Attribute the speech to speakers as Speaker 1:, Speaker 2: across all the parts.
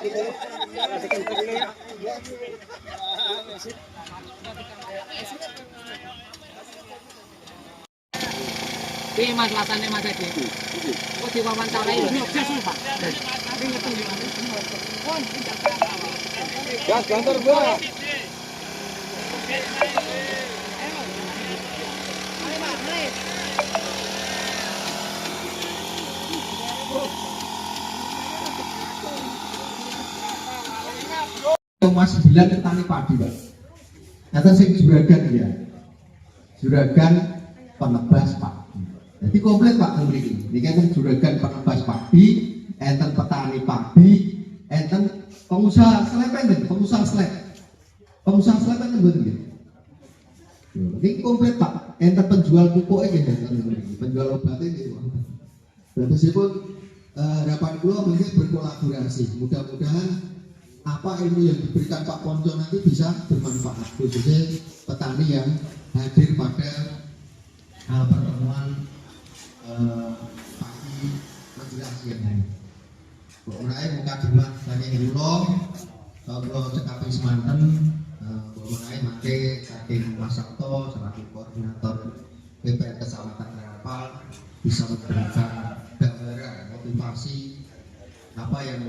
Speaker 1: Piye Mas rasane Mas Edi? Kok diwawancarai lho.
Speaker 2: Gas banter gua.
Speaker 3: Mas 9 petani padi, Pak. Kata sing juragan ya. Juragan penebas padi. Jadi komplit Pak mriki. Niki enten juragan penebas padi, enten petani padi, enten pengusaha slep enten, pengusaha slep. Pengusaha slep enten mboten nggih. Niki komplit Pak. Enten penjual pupuke nggih enten mriki. Penjual obatnya nggih. Meskipun harapan kula mungkin berkolaborasi. Mudah-mudahan apa ilmu yang diberikan Pak Ponco nanti bisa bermanfaat, khususnya petani yang hadir pada pertemuan pagi menjelang siang hari. Mulai muka jumlah banyak yang ulong, kalau cekapi semanten, mulai mati saking Mas Sabto selaku koordinator BPN Kecamatan Rapal bisa memberikan gambaran motivasi apa yang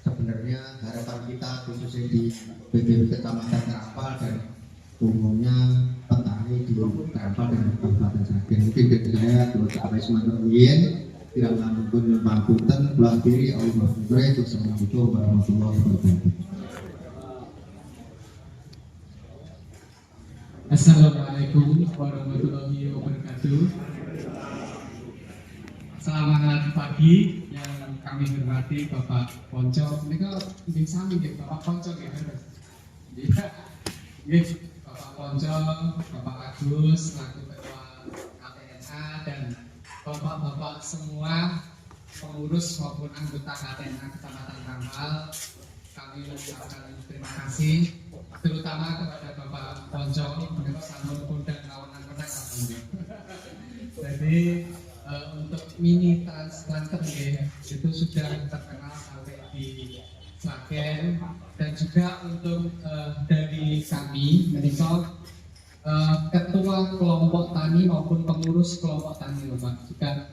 Speaker 3: sebenarnya harapan kita khususnya di BPW Kecamatan Rapal dan umumnya petani di Rapal dan Kabupaten Sragen. Mungkin dari saya kalau sampai semangat ingin tidak mungkin Panpunten belah diri Allah Subhanahu Assalamualaikum warahmatullahi wabarakatuh.
Speaker 4: Assalamualaikum warahmatullahi wabarakatuh. Selamat pagi yang kami hormati Bapak Ponco. Ini kok ingin sami nggih Bapak Ponco nggih. Iya. Nggih, Bapak Ponco, Bapak Agus selaku Ketua KTNA dan Bapak-bapak semua pengurus maupun anggota KTNA Kecamatan Ramal. Kami mengucapkan terima kasih terutama kepada Bapak Ponco menika sampun kondang lawanan menang Pak Ponco. Jadi untuk mini transplanter itu sudah terkenal sampai di Sragen dan juga untuk dari kami menikah ketua kelompok tani maupun pengurus kelompok tani Bapak juga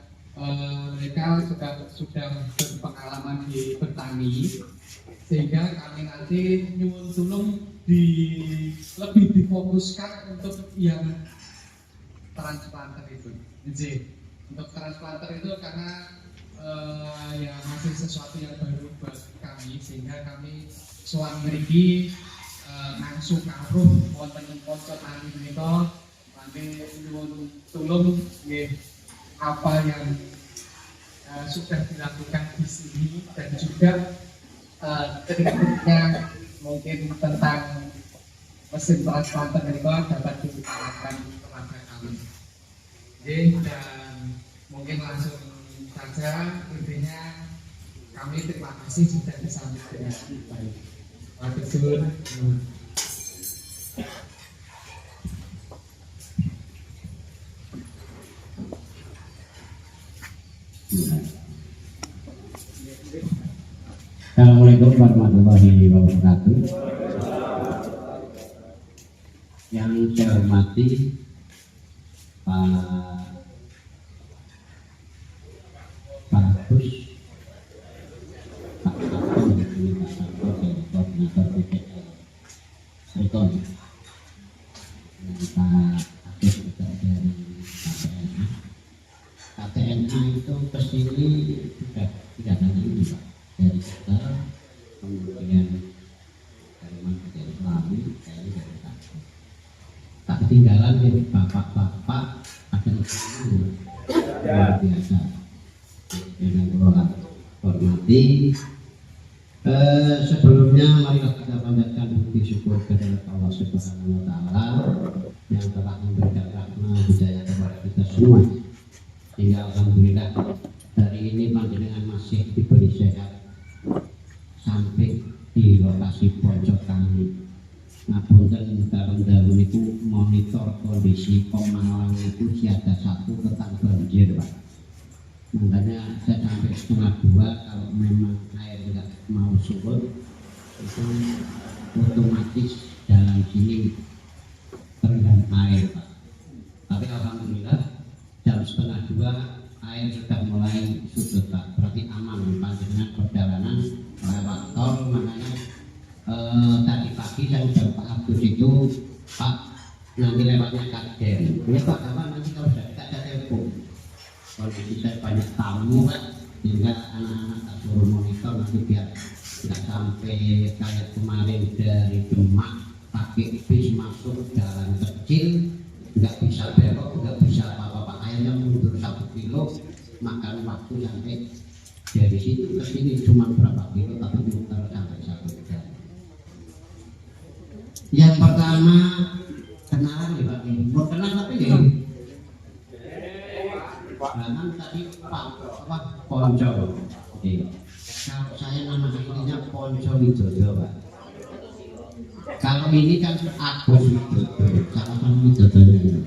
Speaker 4: mereka juga sudah berpengalaman di bertani sehingga kami nanti nyuwun tulung lebih difokuskan untuk yang transplanter itu. Untuk transplanter itu karena ya masih sesuatu yang baru buat kami sehingga kami soal mriki langsung kawruh wonten Ponco tani menika nanti nyuwun tulung nggih apa yang sudah dilakukan di sini dan juga berikutnya mungkin tentang mesin transplanter menika dapat diutamakan kepada kami. Dan mungkin langsung saja intinya kami terima kasih sudah disambut dengan baik. Terima
Speaker 5: Assalamualaikum warahmatullahi wabarakatuh. Yang saya hormati Pak Agus, Pak Sabto, Pak Sabto dan koordinator BPN Sragen, dan Pak Agus juga dari KTNA. KTNA itu kesini sudah tidak hanya ini Pak, dari kita, kemudian dari mana dari Melawi, dari Sragen. Tak ketinggalan dari bapak-bapak ada luar biasa dengan hormati. Sebelumnya marilah kita panjatkan puji syukur kepada Allah Subhanahu wa Ta'ala yang telah memberikan rahmat hidayah kepada kita semua hingga alhamdulillah hari ini panjenengan masih diberi sehat sampai di lokasi pojok kami. Ngapunten dalam itu monitor kondisi Pemalang itu siaga 1 tentang banjir Pak. Makanya saya sampai 1:30 kalau memang air nggak mau surut itu otomatis dalam sini terendam air Pak. Tapi alhamdulillah jam 1:30 air sudah mulai surut Pak, berarti aman panjenengan perjalanan lewat tol. Makanya tadi pagi saya sudah Pak Abdus itu Pak nanti lewatnya Kaden ini Pak kapan nanti kalau sudah kita ada telepon kondisi saya banyak tamu Pak, sehingga anak-anak tak suruh monitor nanti biar tidak sampai kayak kemarin dari Demak pakai bis masuk jalan kecil nggak bisa belok nggak bisa apa-apa, akhirnya mundur 1 kilo makan waktu sampai dari situ ke sini cuma berapa kilo tapi muter sampai 1 jam. Yang pertama kenalan ya Pak, mau kenal tapi ya jangan tadi Pak Ponco. Kalau saya nama aslinya Ponco Widodo Pak. Kalau ini kan Agus Widodo, salah satu Widodonya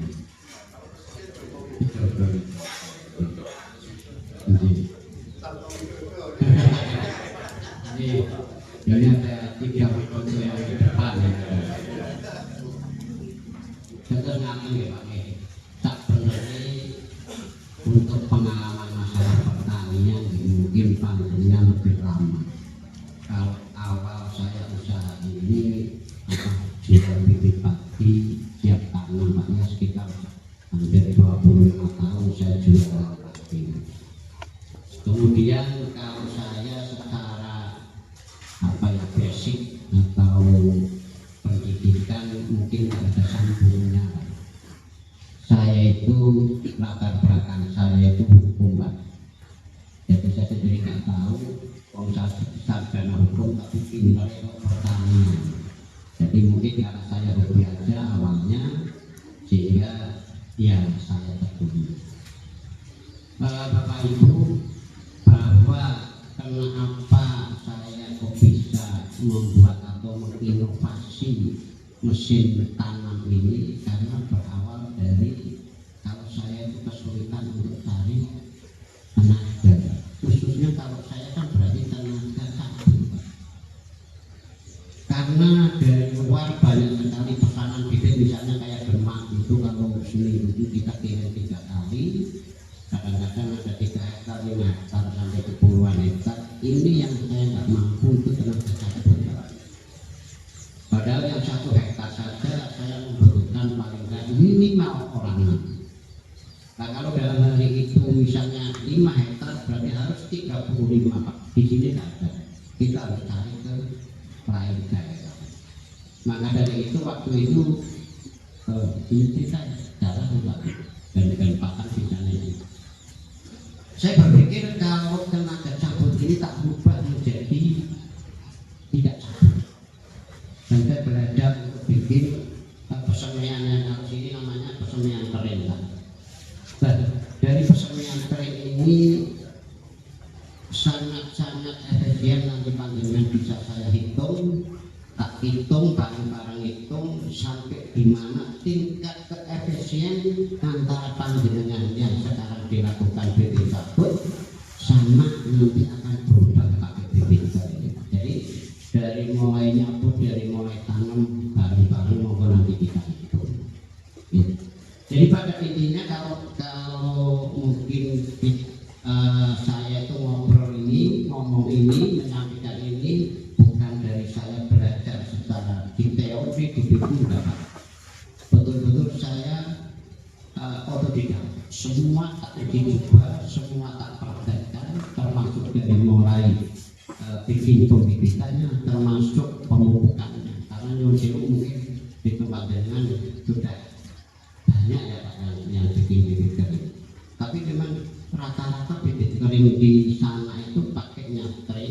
Speaker 5: Widodo. Ini ada 3 Ponco yang di depan ya. Saya ngapain ya Pak? Tak benar untuk pengalaman masalah pertanian mungkin panjangnya lebih lama. Kalau awal saya usaha ini jual bibit padi siap tanam Pak, ya sekitar hampir 25 tahun saya jual padi. Kemudian kalau saya secara basic atau pendidikan mungkin ada sambungnya. Saya itu latar belakang saya itu hukum Pak, jadi saya sendiri nggak tahu kalau sarjana hukum tapi pintar itu pertanian. Jadi mungkin karena saya hobi aja awalnya sehingga ya saya tekuni. Bapak Ibu, bahwa kenapa saya kok bisa membuat atau menginovasi mesin tanam ini, karena berawal dari kalau saya itu kesulitan untuk cari tenaga, khususnya kalau saya kan berarti tenaga satu Pak. Karena dari luar banyak sekali pesanan bibit, misalnya kayak Demak itu kalau seminggu itu kita kirim 3 kali, kadang-kadang ada 3 hektar, 5 hektar sampai ke puluhan hektar. Ini yang saya nggak mampu itu tenaga satu Pak. Padahal yang 1 hektar saja saya membutuhkan paling nggak minimal orang. Nah kalau dalam hari itu misalnya 5 hektar berarti harus 35 Pak. Di sini tidak ada. Kita harus cari ke lain daerah. Maka dari itu waktu itu ini cerita cara Pak dan pakan misalnya ini. Saya berpikir kalau tenaga cabut ini tak berubah menjadi tidak cabut. Dan saya belajar untuk bikin persemian yang sini namanya persemian kering. Dan dari persemian kering ini sangat-sangat efisien, nanti panjenengan bisa saya hitung, tak hitung barang-barang hitung sampai di mana tingkat keefisien antara panjenengan yang sekarang dilakukan bibit cabut sama nanti akan berubah pakai bibit kering. Jadi dari mulai nyabut, dari mulai tanam bareng-bareng maupun nanti kita hitung. Jadi pada intinya kalau mungkin saya itu ngomong ini, menyampaikan ini bukan dari saya belajar secara di teori di buku enggak. Betul-betul saya otodidak. Semua tak dicoba, semua tak praktekkan, termasuk dari mulai bikin pembibitannya termasuk pemupukannya, karena nyusul mungkin di tempat dengan sudah banyak ya Pak yang bikin bibit kering. Tapi memang rata-rata bibit kering di sana itu pakai nyatri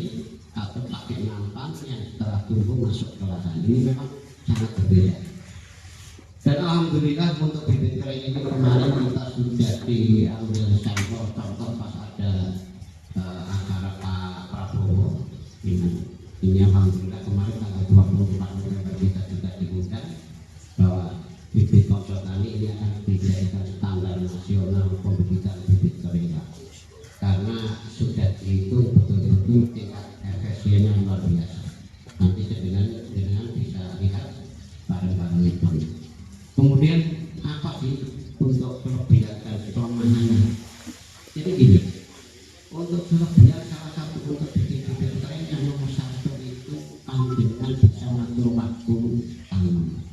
Speaker 5: atau pakai nampan yang setelah tumbuh masuk ke lahan. Ini memang sangat berbeda. Dan alhamdulillah untuk bibit kering ini kemarin kita sudah diambil sampel contoh pas ada acara Pak Prabowo. Ini alhamdulillah kemarin tanggal 24 November kita juga diundang bahwa bibit pojok tani ini akan dijadikan standar nasional pembibitan bibit kering, karena sudah dihitung betul-betul tingkat efisien hasilnya luar biasa. Nanti dengan bisa lihat barang-barang itu. Kemudian apa sih untuk kelebihan dan kelemahannya? Jadi gini, untuk kelebihan salah satu untuk bikin bibit tren yang nomor satu itu panjenengan bisa ngatur waktu tanam.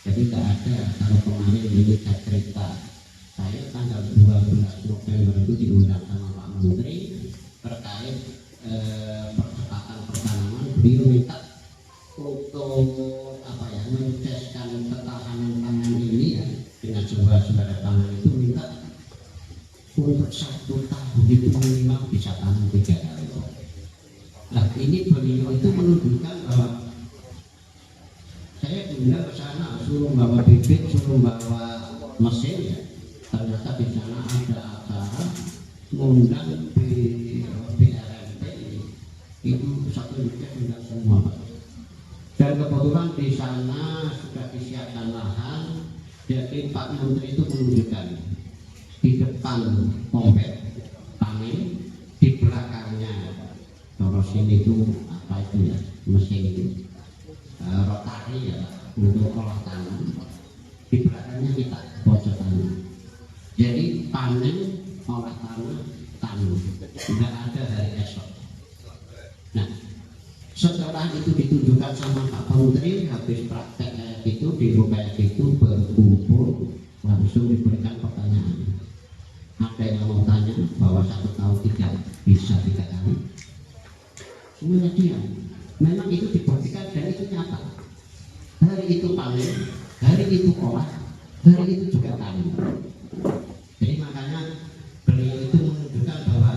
Speaker 5: Jadi tidak ada, kalau kemarin ini saya cerita, saya tanggal 12 November itu diundang sama Pak Menteri terkait percepatan pertanaman. Beliau minta untuk apa ya, menyukseskan ketahanan pangan ini ya, dengan saudara pangan itu minta untuk 1 tahun itu minimal bisa tanam 3 kali. Nah ini beliau itu menunjukkan bahwa saya diundang ke sana, suruh bawa bibit, suruh bawa mesin ya. Ternyata di sana ada acara mengundang BRMP itu satu unitnya undang semua Pak. Dan kebetulan di sana sudah disiapkan lahan, jadi Pak Menteri itu menunjukkan di depan kompet panen, di belakangnya terus ini itu apa itu ya, mesin itu rotari ya untuk olah tanam, di belakangnya kita bocor tanam. Jadi panen, olah tanam, tidak ada hari esok. Nah, setelah itu ditunjukkan sama Pak Menteri, habis praktek kayak gitu di rumah itu berkumpul, langsung diberikan pertanyaan. Ada yang mau tanya bahwa 1 tahun tidak bisa 3 kali? Semuanya diam. Memang itu dibuktikan dan itu nyata. Hari itu panen, hari itu olah, hari itu juga tanam. Jadi makanya beliau itu menunjukkan bahwa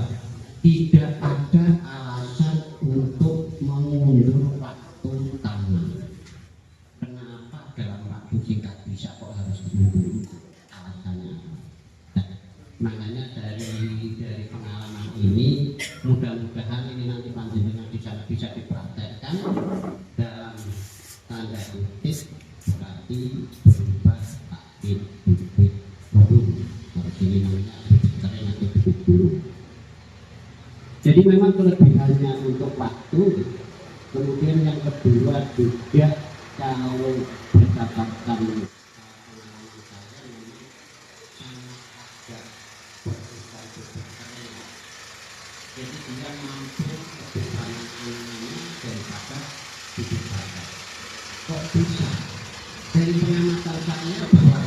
Speaker 5: tidak ada alasan untuk mengundur waktu tanam. Kenapa dalam waktu singkat bisa kok harus mengundur? Alasannya. Nah, makanya dari pengalaman ini mudah-mudahan ini nanti panjenengan bisa dipraktekkan dalam tanda kutip berarti berubah takdir bibit baru. Ini namanya tren atau bibit dulu. Jadi memang kelebihannya untuk waktu. Kemudian yang kedua juga kalau berdasarkan pengalaman saya memang sangat agak jadi dia mampu lebih banyak angannya daripada bibit bakat. Kok bisa? Dari pengamatan saya bahwa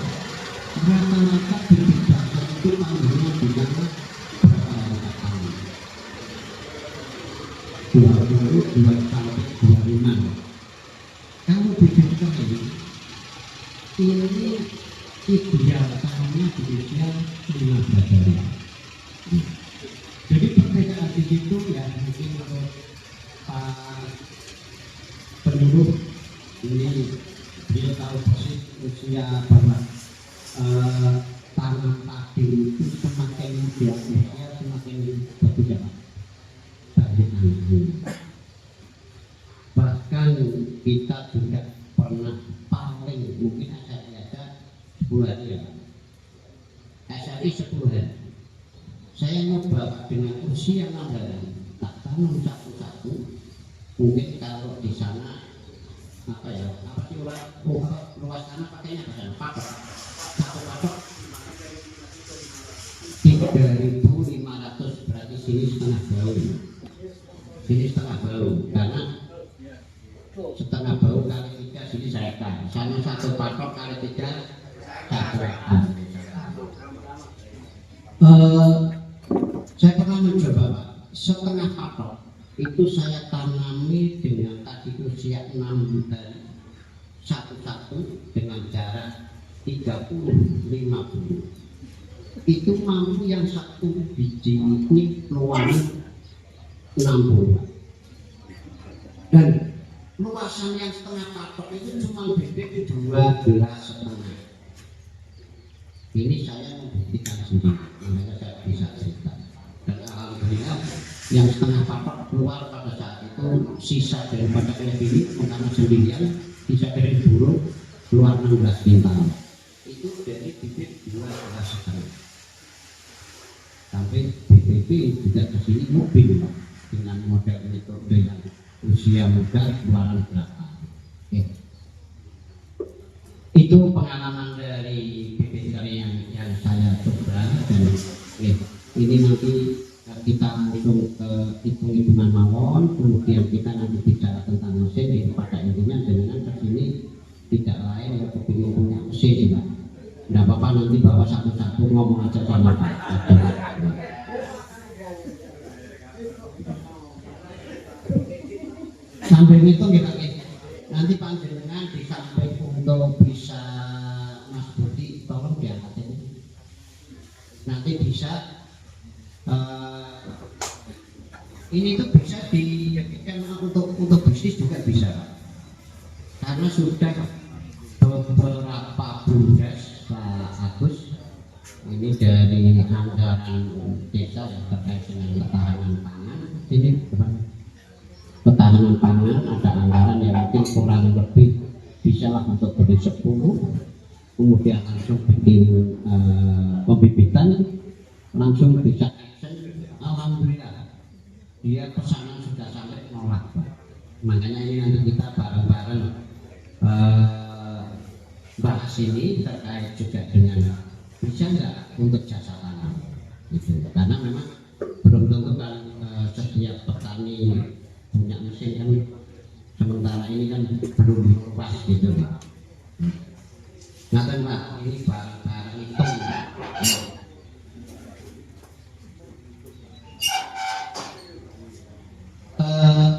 Speaker 5: rata-rata bibit bakat itu panjangnya di mana berapa lama tahun? 22 sampai 25. Kalau bibit kayu ini ideal tahunnya di usia 15 hari. Jadi perbedaan di situ ya mungkin untuk Pak penyuluh ini dia tahu persis usia bahwa tanam padi itu semakin muda usia semakin bagus ya Pak. Bahkan kita juga pernah paling mungkin ada 10 hari ya SRI 10 hari. Saya nyoba dengan usia 6 hari, tak tanam satu-satu. Mungkin kalau di sana apa ya, apa sih luas tanah pakainya apa sana? Patok. Satu patok 3.500 berarti sini setengah bau. Sini setengah bau karena setengah bau kali 3 sini saya kan. Sana satu patok kali 3 1 hektar. Saya pernah mencoba Pak, setengah patok itu saya tanami dengan tadi usia 6 hari satu-satu dengan jarak 30-50. Itu mampu yang satu biji ini keluarin 60. Dan luasan yang setengah patok itu cuma bibit 12,5. Ini saya membuktikan sendiri, makanya saya bisa cerita. Dan alhamdulillah yang setengah patok keluar pada saat itu sisa daripada kayak ini karena sendirian bisa dari burung keluar 16 kintal. Itu dari bibit 12,5. Sampai BPP juga kesini mobil dengan model metode yang usia muda keluaran berapa. Oke. Itu pengalaman dari bibit kering yang saya coba, dan ini nanti kita langsung ke hitung-hitungan mawon, kemudian kita nanti bicara tentang mesin. Pada intinya dengan kesini tidak lain ya kepingin punya mesin Pak. Nggak apa-apa, nanti bawa satu-satu ngomong aja sama Pak. Sampai itu kita nanti panjenengan di samping untuk bisa Mas Budi tolong diangkat ini. Nanti bisa ini tuh bisa dijadikan untuk bisnis juga bisa, karena sudah beberapa BUMDes Pak Agus ini dari anggaran desa yang terkait dengan ketahanan pangan. Ini ketahanan pangan ada anggaran yang mungkin kurang lebih bisa lah untuk beri 10, kemudian langsung bikin pembibitan, langsung bisa action. Alhamdulillah dia pesanan sudah sampai nolak Pak. Makanya ini nanti kita bareng-bareng bahas ini terkait juga dengan bisa nggak untuk jasa tanam gitu. Karena memang belum tentu kan setiap petani punya mesin kan, sementara ini kan belum pas gitu. Ngaten Pak, ini barang-barang hitung.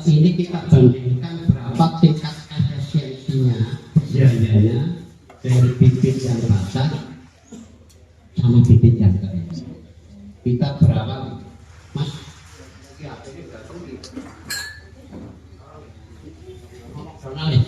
Speaker 5: Ini kita bandingkan berapa tingkat efisiensinya biayanya dari bibit yang basah sama bibit yang kering. Kita berapa Mas? Ya, ini berapa nih? Jurnalis.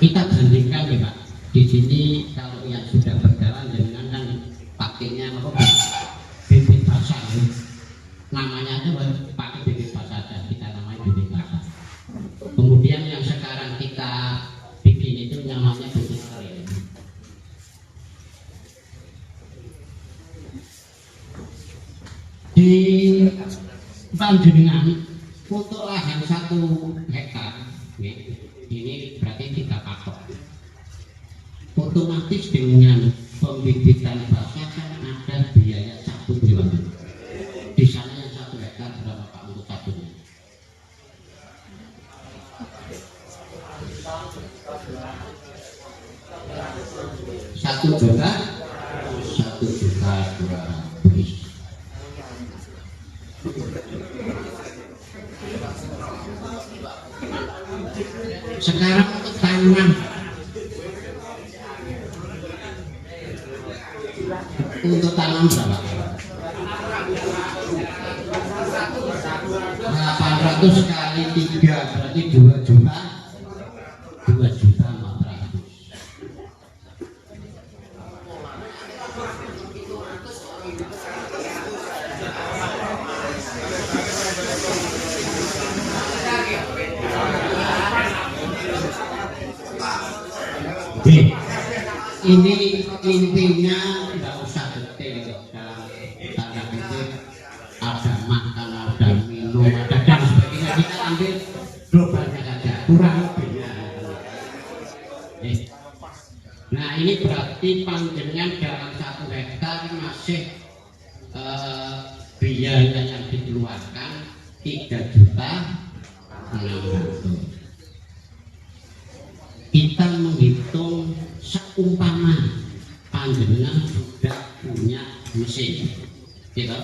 Speaker 5: Kita bandingkan ya Pak. Di sini kalau yang sudah berjalan dengan kan pakainya apa bibit basah, namanya aja pakai bibit basah saja, kita namanya bibit basah. Kemudian yang sekarang kita bikin itu namanya bibit kering. Di panjenengan untuk lahan 1 hektar ini berarti 3 patok. Otomatis dengan pembibitan basah kan ada biaya 1 bulan. Di sana yang 1 hektar berapa Pak untuk satunya? Rp1.200.000. Sekarang untuk tanaman untuk tanam berapa? 800 kali 3 berarti 2 juta 400. Ini intinya tidak usah detail karena itu ada makan, ada minum, ada dan sebagainya. Kita ambil globalnya saja, kurang lebihnya. Nah ini berarti panjenengan dalam 1 hektar masih biaya yang dikeluarkan 3.600.000. Kita menghitung seumpama panjenengan sudah punya mesin, gitu.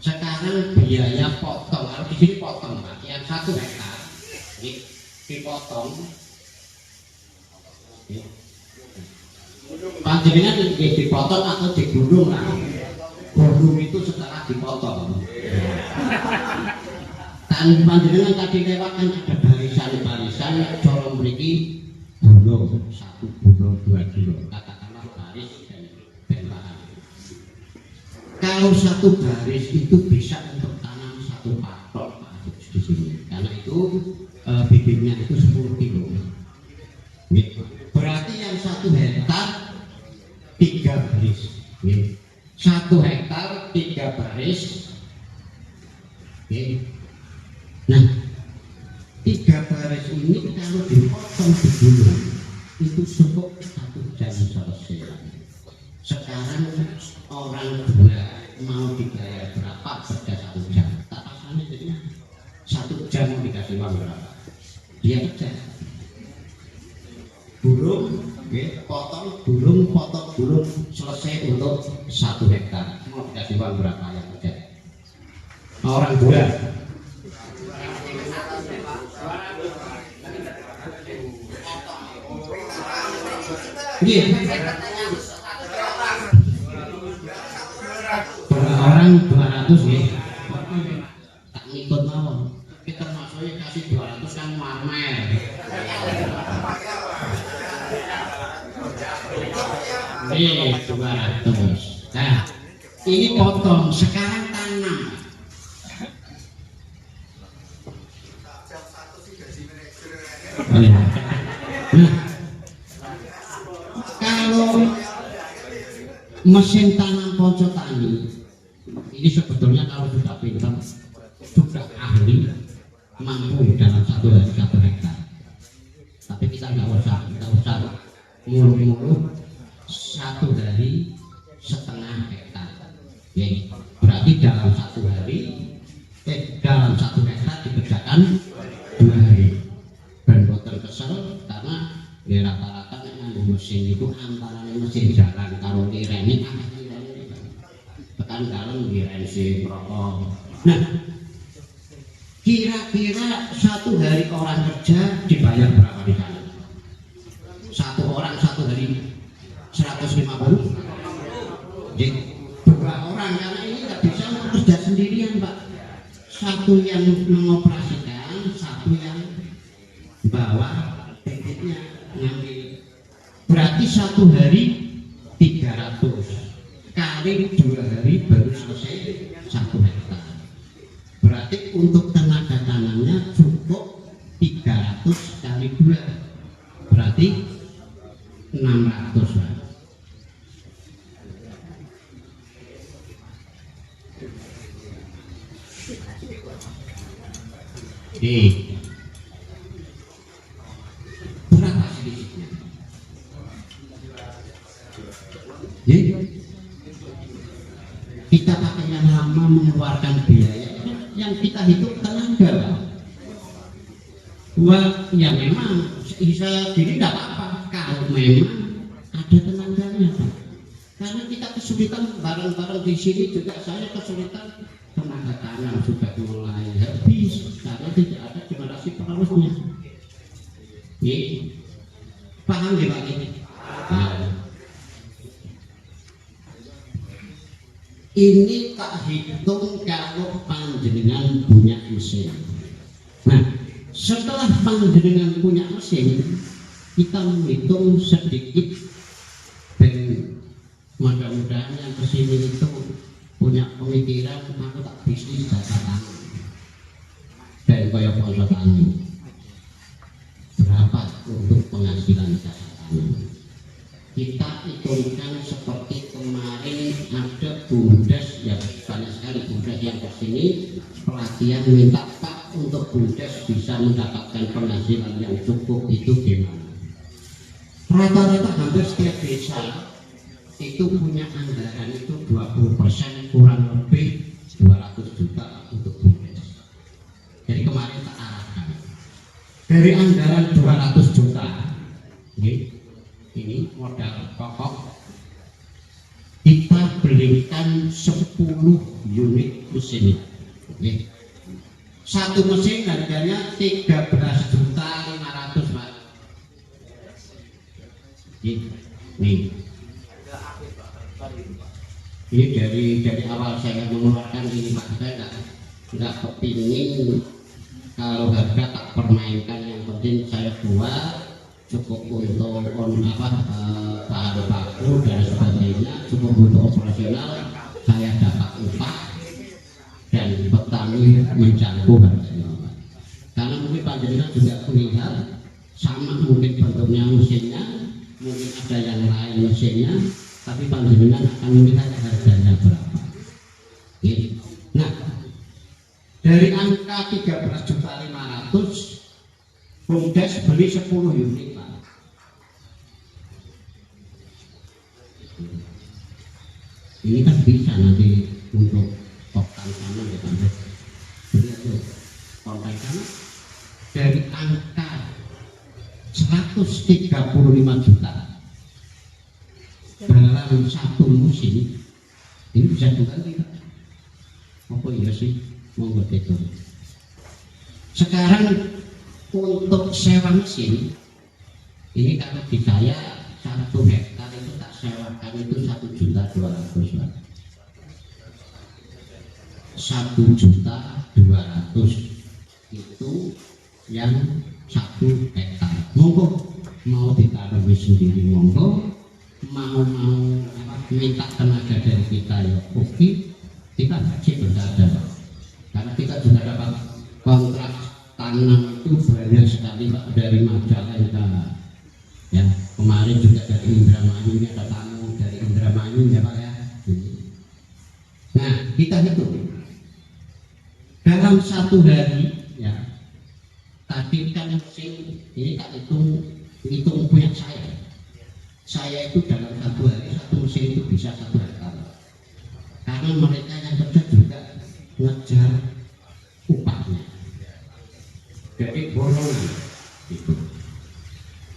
Speaker 5: Sekarang biaya potong, kalau di sini potong Pak, yang 1 hektar ini dipotong. Panjenengan dipotong atau digulung lah. Gulung itu setelah dipotong. Dan panjenengan tadi lewat kan ada barisan-barisan, colong mriki bulo 1 bulo 2 bulo, katakanlah baris dan bahan. Kalau 1 baris itu bisa untuk tanam 1 patok Pak di sini. Karena itu bibitnya itu 10 kilo. Berarti yang 1 hektar 3 baris. 1 hektar 3 baris. Nah, 3 baris ini kalau dipotong di gunung itu cukup 1 jam selesai. Sekarang orang dua mau dibayar berapa kerja 1 jam? Tak pasannya jadinya 1 jam mau dikasih uang berapa? Dia kerja. Burung, potong burung selesai untuk 1 hektar. Mau dikasih uang berapa yang kerja? Orang dua. Iya. Orang 200 ya. Tak ngikut mawon. Kita masuknya kasih 200 kan marmer. Iya, 200. Nah, ini potong, sekarang tanam. Nah, kalau mesin tanam Ponco Tani ini sebetulnya kalau sudah pintar, sudah ahli, mampu dalam 1 hari 1 hektar. Tapi kita nggak usah mulu-mulu 1 hari 1/2 hektar. Ya, berarti dalam 1 hari, dalam 1 hektar dikerjakan 2 hari. Dan boten kesel karena ya rata-rata dengan mesin itu antara mesin jalan karo lirene tekan kalem liren si rokok. Nah, kira-kira 1 hari orang kerja dibayar berapa di sana? 1 orang 1 hari 150. Jadi 2 orang karena ini nggak bisa kerja sendirian, Pak. 1 yang mengoperasikan, 1 yang bawa bibitnya ngambil. Berarti 1 hari 300 kali 2 hari baru selesai 1 hektar. Berarti untuk tenaga tanamnya cukup 300 kali 2, berarti 600 Pak. Berapa sedikitnya? Kita pakai yang lama mengeluarkan biaya, yang kita hitung tenaga. Wah, ya memang saya sendiri tidak apa-apa kalau memang ada tenaganya, Pak. Karena kita kesulitan barang-barang di sini juga, saya kesulitan tenaga tanam sudah mulai habis karena tidak ada generasi penerusnya. Paham ya Pak ini? Nah, ini tak hitung kalau panjenengan punya mesin. Nah, setelah panjenengan punya mesin, kita menghitung sedikit dan mudah-mudahan yang kesini itu punya pemikiran aku tak bisnis jasa tangan dan kaya Ponco Tani. Berapa untuk penghasilan jasa tangan? Kita hitungkan seperti kemarin ada BUMDes yang banyak sekali BUMDes yang kesini pelatihan minta Pak untuk BUMDes bisa mendapatkan penghasilan yang cukup itu gimana? Rata-rata hampir setiap desa itu punya anggaran itu 20% kurang lebih 200 juta untuk BUMDes. Jadi kemarin tak arahkan dari anggaran 200 juta ini modal pokok kita belikan 10 unit mesin. Satu mesin harganya 13.500.000 Pak. Ini dari awal saya mengeluarkan ini Pak, saya nggak kepingin kalau harga tak permainkan, yang penting saya buat cukup untuk bahan baku dan sebagainya, cukup untuk operasional, saya dapat upah dan petani menjangkau harganya. Karena mungkin panjenengan juga melihat sama mungkin bentuknya mesinnya, mungkin ada yang lain mesinnya, tapi panjenengan akan melihat harganya berapa. Oke. Nah, dari angka 13.500.000 BUMDes beli 10 unit Pak. Ini kan bisa nanti untuk total sana ya Pak. Beli total sana dari angka 135 juta dalam satu musim ini bisa juga tidak? Apa iya sih? Monggo itu. Sekarang untuk sewa mesin ini kalau di saya 1 hektar itu tak sewakan itu 1.200.000 Pak. 1.200.000 itu yang 1 hektar. Monggo mau ditanami sendiri monggo, mau minta tenaga dari kita ya oke, kita gaji berada karena kita juga dapat kontrak tanam itu banyak sekali Pak dari Majalengka ya, kemarin juga dari Indramayu, ini ada tamu dari Indramayu ya Pak ya. Nah kita hitung dalam 1 hari ya, tadi kan mesin ini tak hitung punya saya itu dalam 1 hari 1 mesin itu bisa 1 hektar karena mereka yang kerja juga ngejar upahnya, jadi borongan itu.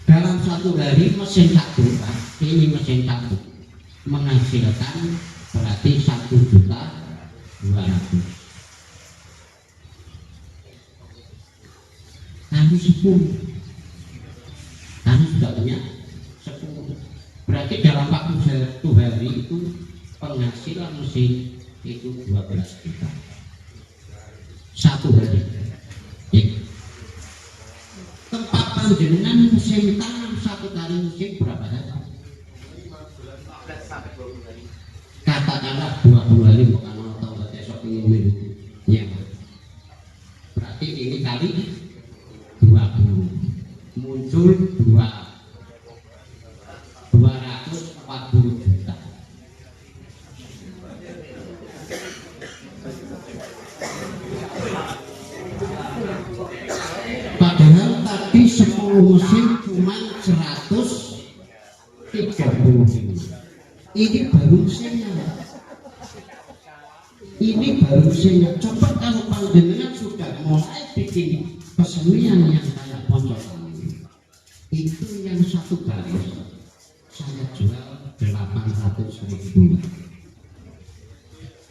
Speaker 5: Dalam 1 hari mesin 1 Pak, ini mesin 1 menghasilkan berarti 1.200.000 kali 10, kami sudah punya 10, berarti dalam waktu 1 hari itu penghasilan mesin itu 12 juta 1 hari. Tempat panjenengan musim tanam 1 kali musim berapa saja? Katakanlah 20 hari bukan atau besok ini ya. Berarti ini kali 20 muncul 240 juta. Padahal tadi 10 musim cuma 135. Ini baru musimnya. Ini baru musimnya. Coba kalau panjenengan sudah mulai bikin kesenian yang kayak pojok itu yang 1 garis saya jual 800.000.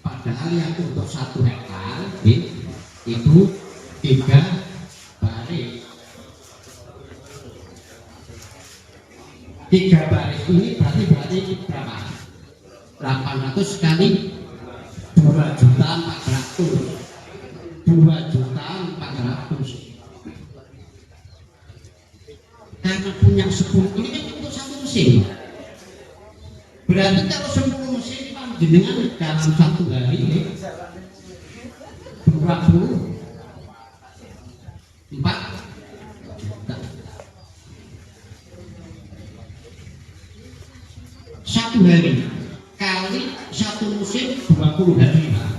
Speaker 5: Padahal yang untuk 1 hektar itu 3 baris. 3 baris ini berarti berapa? 800 kali 2.400.000. 2.400.000. Karena punya 10 ini kan untuk 1 musim. Berarti kalau 10 musim panjenengan dalam 1 hari 24 juta. 1 hari kali 1 musim 20 hari Pak.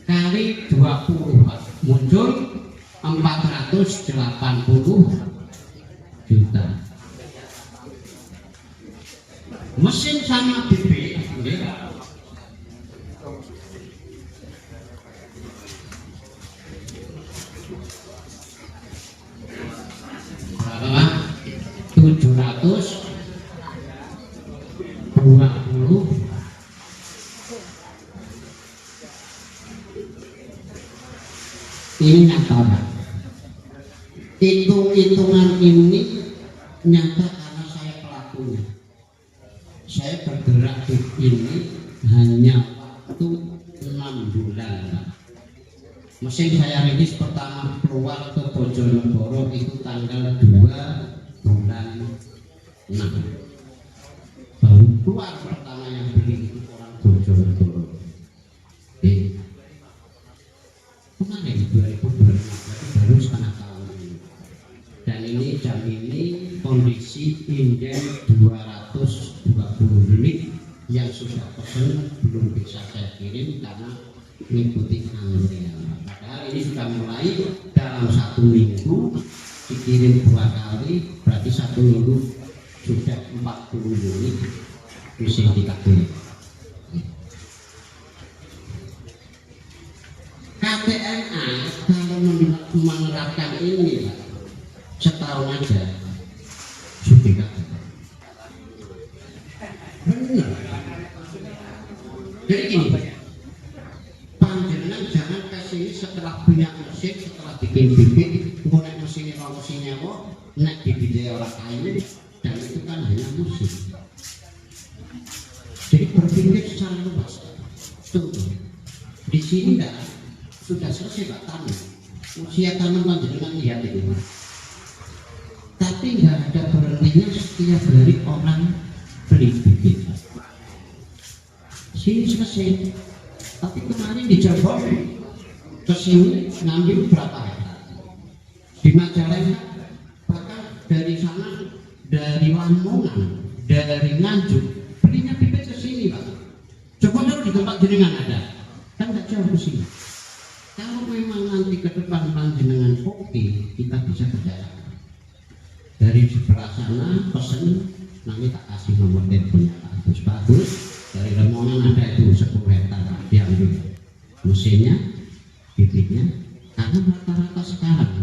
Speaker 5: Kali 20 Pak. Muncul 480 juta. Mesin sama bibit berapa? 720 ini nyata. Hitung-hitungan ini nyata karena saya pelakunya. Saya bergerak di ini hanya waktu 6 bulan. Mesin saya rilis pertama keluar ke Bojonegoro itu tanggal 2 bulan 6. Baru keluar pertama yang beli itu orang Bojonegoro. Kemarin 2015 baru setengah tahun. dan ini jam ini kondisi inden 220 unit yang sudah pesen belum bisa saya kirim karena mengikuti antrian. Padahal ini sudah mulai dalam 1 minggu dikirim 2 kali, berarti 1 minggu sudah 40 unit bisa dikirim. KTNA kalau menerapkan ini setahun aja sudah benar. Jadi gini, panjenengan jangan kasih setelah punya mesin, setelah bikin mulai mesinnya kalau mesinnya kok nak dibidik orang kayu, dan itu kan hanya musik. Jadi berpikir secara luas. Tunggu, di sini dah sudah selesai Pak Tamu. Usia taman panjenengan lihat itu. Tapi nggak ada berhentinya setiap hari orang beli bibit. Sini selesai. Tapi kemarin di Cirebon ke sini ngambil berapa hektar? Di Majalengka bahkan dari sana, dari Lamongan, dari Nganjuk belinya bibit ke sini Pak. Coba dulu di tempat jenengan ada, kan nggak jauh ke sini. Kalau memang nanti ke depan panjenengan kopi, kita bisa kerjasama. Dari sebelah sana pesen, nanti tak kasih nomor teleponnya bagus. Dari Lamongan ada itu 10 hektar diambil mesinnya, bibitnya. Karena rata-rata sekarang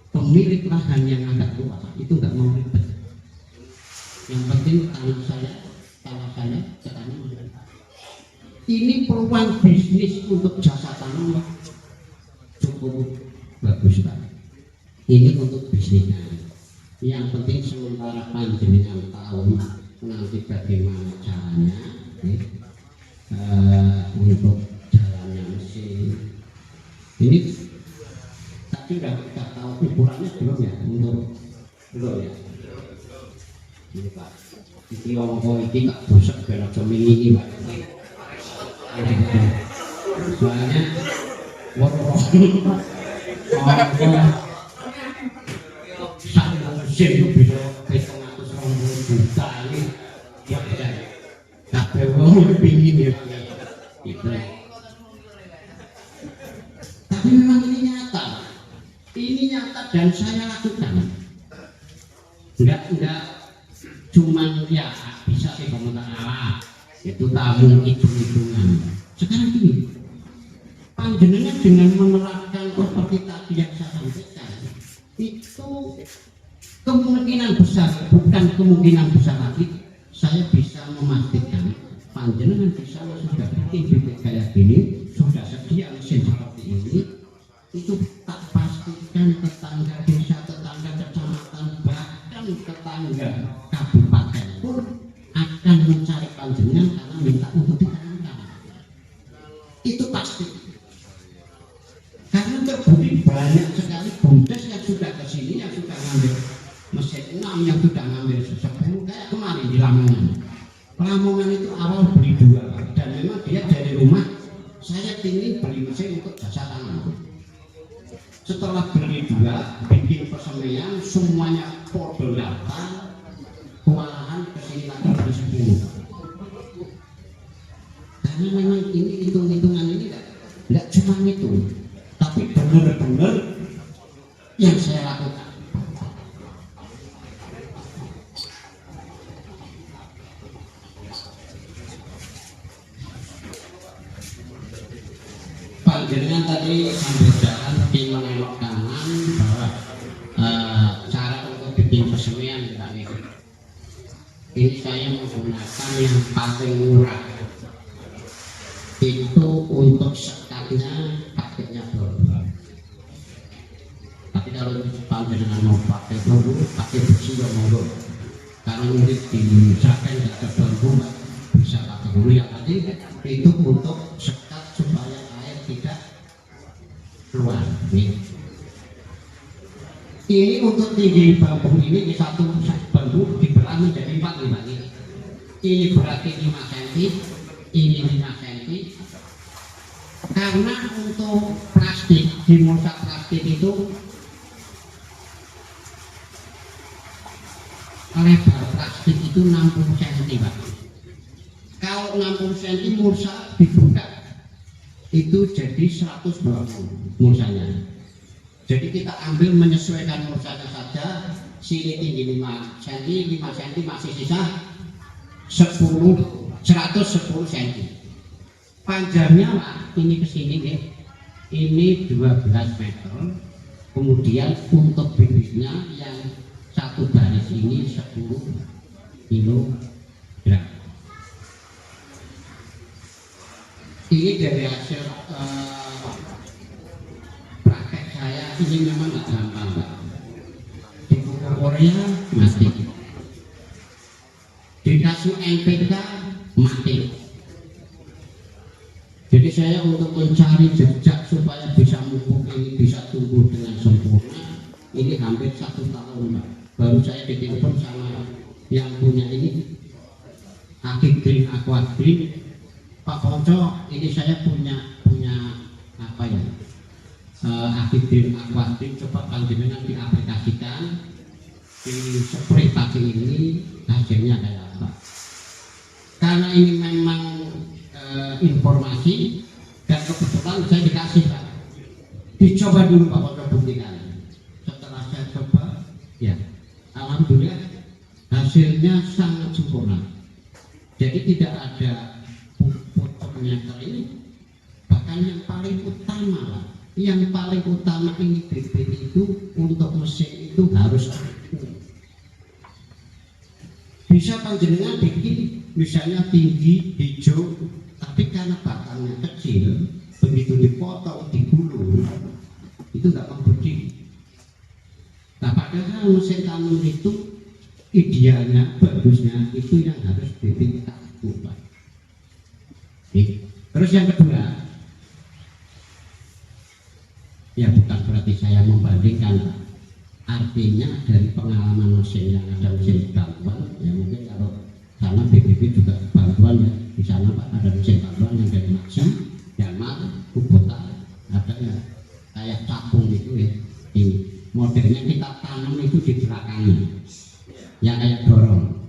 Speaker 5: pemilik lahan yang agak luas itu nggak mau ribet. Yang penting tanah saya, tanah. Ini peluang bisnis untuk jasa tanam cukup bagus Pak. Ini untuk bisnisnya. Yang penting sementara panjenengan tahu nanti bagaimana caranya untuk jalannya mesin. Ini tapi udah tahu ukurannya belum ya? Belum ya. Ini Pak. Iki ongko iki tak busuk ben aja mili Pak. Soalnya satu mesin itu bisa 720 juta ini ya kan tapi orang pingin ya gitu. Tapi memang ini nyata dan saya lakukan enggak cuman ya bisa sih komentar Allah itu tamu hitung-hitungan. Sekarang gini, panjenengan dengan menerapkan seperti tadi yang saya sampaikan itu kemungkinan besar, bukan kemungkinan besar lagi, saya bisa memastikan panjenengan bisa sudah bikin bibit kayak gini, sudah sedia mesin seperti ini, itu tak pastikan tetangga desa, tetangga kecamatan, bahkan tetangga kabupaten pun akan mencari panjenengan karena minta untuk ditanamkan. Itu pasti. Karena terbukti banyak sekali bumdes yang sudah ke sini, yang sudah ngambil mesin 6, yang sudah ngambil 10, kayak kemarin di Lamongan. Lamongan itu awal beli 2, dan memang dia dari rumah, saya ingin beli mesin untuk jasa tanam. Setelah beli 2, bikin persemian, semuanya podo daftar, kewalahan kesini lagi beli 10. Karena memang ini hitung-hitungan ini enggak cuma itu, tapi benar-benar yang saya lakukan. Panjenengan tadi sambil jalan di menengok kanan bahwa cara untuk bikin persemian ini saya menggunakan yang paling murah. Itu untuk sekatnya pakainya dulu. Tapi kalau panjenengan mau pakai dulu, pakai besi ya monggo. Karena mungkin diusahakan tidak terbangku bisa pakai dulu. Yang tadi itu untuk sekat supaya air tidak keluar. Ini untuk tinggi bambu ini di satu bambu dibelah menjadi 4 ini. Ini berarti 5 cm, ini 5 cm. Karena untuk plastik, di mulsa plastik itu lebar plastik itu 60 cm Pak. Kalau 60 cm mulsa dibuka itu jadi 120 mulsanya. Jadi kita ambil menyesuaikan mulsanya saja. Sini tinggi 5 cm, 5 cm masih sisa 110 cm. Panjangnya Pak, ini ke sini nih. Ini 12 meter. Kemudian untuk bibitnya yang satu baris ini 10 kilogram. Ini dari hasil praktek saya, ini memang nggak gampang Pak. Di buku Korea mati, dikasih NPK mati. Jadi saya untuk mencari jejak supaya bisa pupuk ini bisa tumbuh dengan sempurna, ini hampir 1 tahun Pak. Baru saya ditelepon sama yang punya ini, Akik Green Aqua Green, Pak Ponco, ini saya punya apa ya? Akik Green Aqua Green, coba panjenengan diaplikasikan di spray pagi ini, hasilnya kayak apa? Karena ini memang informasi dan kebetulan saya dikasih Pak, dicoba dulu Pak Ponco buktikan. Setelah saya coba, ya alhamdulillah hasilnya sangat sempurna. Jadi tidak ada pupuknya kering. Bahkan yang paling utama Pak, yang paling utama ini bibit itu untuk mesin itu harus bisa panjenengan bikin misalnya tinggi hijau, tapi karena batangnya kecil, begitu dipotong digulung itu nggak membudi. Nah padahal mesin tanam itu idealnya, bagusnya itu yang harus bibit kaku Pak. Terus yang kedua, ya bukan berarti saya membandingkan Pak. Artinya dari pengalaman mesin yang ada mesin bantuan, ya mungkin kalau sana BBB juga bantuan ya, di sana Pak ada mesin bantuan yang dari Maxim, Yamal, Kubota, ada ya kayak capung itu ya. Ini modelnya kita tanam itu di belakangnya, yang kayak dorong.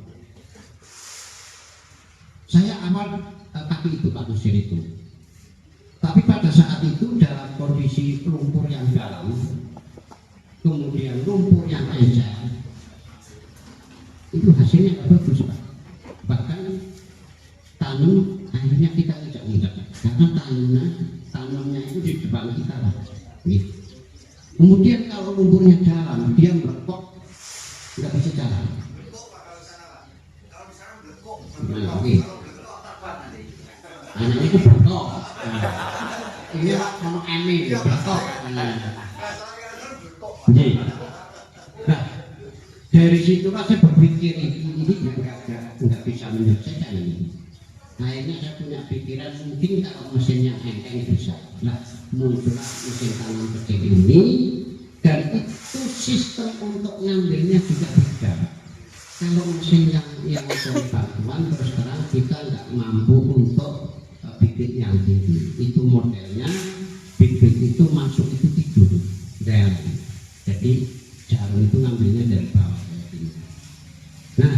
Speaker 5: Saya awal pakai itu Pak mesin itu, tapi pada saat itu dalam kondisi lumpur yang dalam, kemudian lumpur yang encer, itu hasilnya nggak bagus Pak. Bahkan tanam akhirnya kita tidak karena tanamnya itu di depan kita lah. Kemudian kalau lumpurnya dalam, dia merekok, nggak bisa jalan. Nah, oke. Anaknya itu berkok. Ini kalau emi berkok. Nah, dari situ kan saya berpikir ini nggak bisa menyelesaikan ini. Akhirnya saya punya pikiran mungkin kalau mesinnya engkeng bisa. Nah, muncullah mesin tanam kecil ini, dan itu sistem untuk ngambilnya juga beda. Kalau mesin yang dari bantuan terus terang kita nggak mampu untuk bibit yang tinggi. Itu modelnya bibit itu masuk itu tidur dalam. Jadi jarum itu ngambilnya dari bawah. Nah,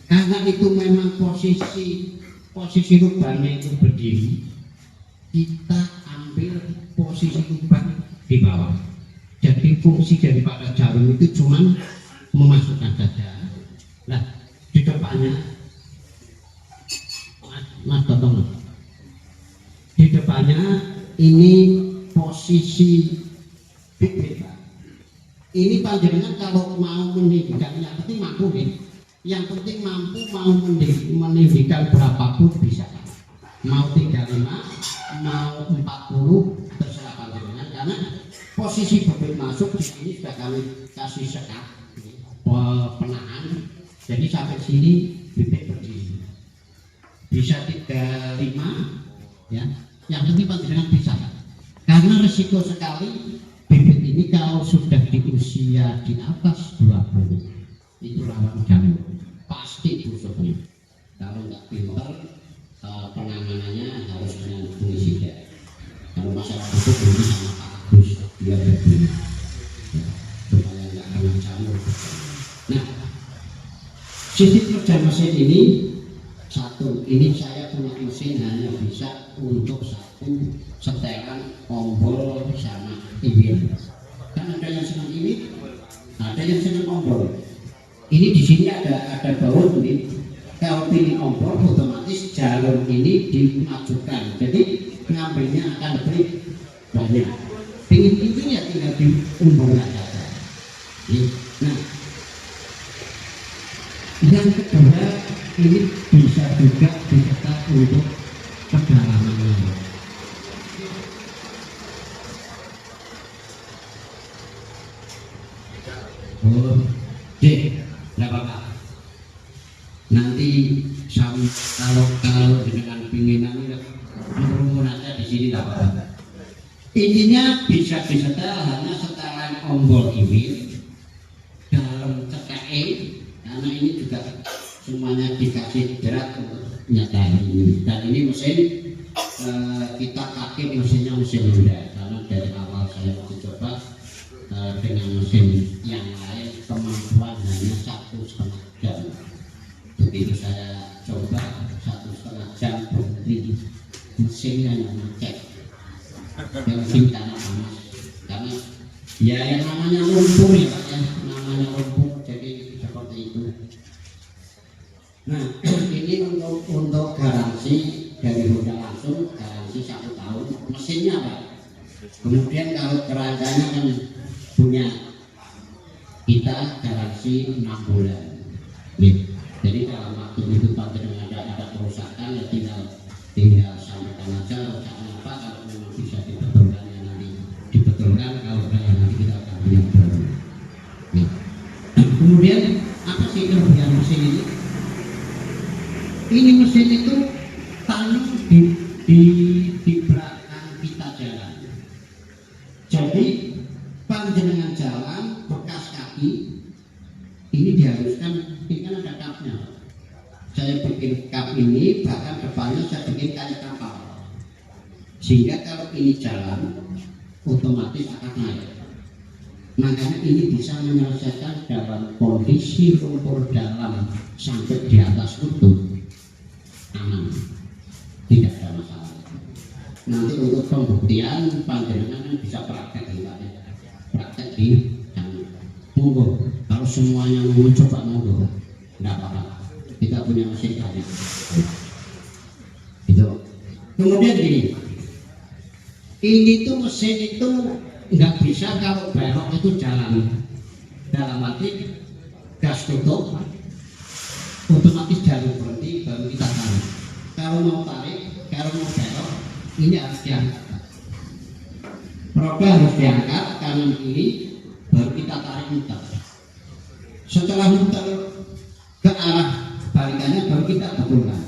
Speaker 5: karena itu memang posisi lubangnya itu berdiri, kita ambil posisi lubang di bawah. Jadi fungsi daripada jarum itu cuma memasukkan saja. Nah, di depannya Mas Totong, di depannya ini posisi bibit Pak. Ini panjenengan kalau mau meninggikan, yang penting mampu nih. Yang penting mampu mau meninggikan berapapun bisa. Mau 35, mau 40, terserah panjenengan. Karena posisi bibit masuk di sini sudah kami kasih sekat penahan. Jadi sampai sini bibit berdiri. Bisa 35, ya. Yang penting panjenengan bisa. Karena resiko sekali bibit ini kalau sudah di usia di atas 20 itu rawan jamur, pasti busuknya. Kalau nggak pintar penanganannya harus dengan fungisida. Kalau masalah busuk ini sama Pak Agus dia berbeda ya, supaya nggak kena jamur. Nah, Sistem kerja mesin ini satu, ini saya punya mesin hanya bisa untuk satu setelan ombol sama iwil. Kan ada yang senang iwil, ada yang senang ombol. Ini di sini ada baut ini. Kalau pilih ombol otomatis jalur ini dimajukan, jadi ngambilnya akan lebih banyak. Pingin itu ya tinggal diumbulkan saja. Nah, yang kedua ini bisa juga dicetak untuk kedalamannya. Oh, D, berapa Pak? Nanti kalau dengan pinginan menurun aja di sini tak apa-apa. Intinya bisa disetel hanya setelan ombol iwil dalam CKE, karena ini juga semuanya dikasih jerat untuk nyatain ini. Dan ini mesin kita pakai mesinnya mesin muda, karena dari awal saya mau coba dengan mesin yang lain kemampuan hanya 1,5 jam. Begitu saya coba 1,5 jam berhenti mesinnya yang ngecek yang mesin tanah panas, karena ya yang namanya lumpur ya Pak ya, namanya lumpur, jadi seperti itu. Nah ini untuk garansi dari roda langsung, garansi 1 tahun mesinnya Pak. Kemudian kalau kerangkanya kan punya kita garansi 6 bulan. Jadi dalam waktu itu panjenengan ada kerusakan ya tinggal sampaikan aja kerusakan apa, kalau memang bisa dibetulkan ya nanti dibetulkan, kalau yang nanti kita akan punya baru. Kemudian apa sih kelebihan mesin ini? Ini mesin itu tanam di belakang kita jalan. Jadi panjenengan jalan bekas kaki ini diharuskan, ini kan ada kapnya. Saya bikin kap ini, bahkan depannya saya bikin kayak kapal, sehingga kalau ini jalan otomatis akan naik. Makanya ini bisa menyelesaikan dalam kondisi lumpur dalam sampai di atas lutut aman, tidak ada masalah. Nanti untuk pembuktian panjenengan bisa praktek di sana. Monggo, kalau semuanya mau coba monggo, tidak apa-apa. Kita punya mesin tadi. Itu. Kemudian ini tuh mesin itu nggak bisa kalau belok itu jalan. Dalam arti gas tutup, otomatis jalur berhenti, baru kita tarik. Kalau mau tarik, kalau mau belok, ini harus diangkat. Roda harus diangkat kanan kiri, baru kita tarik muter. Setelah muter ke arah balikannya baru kita betulkan.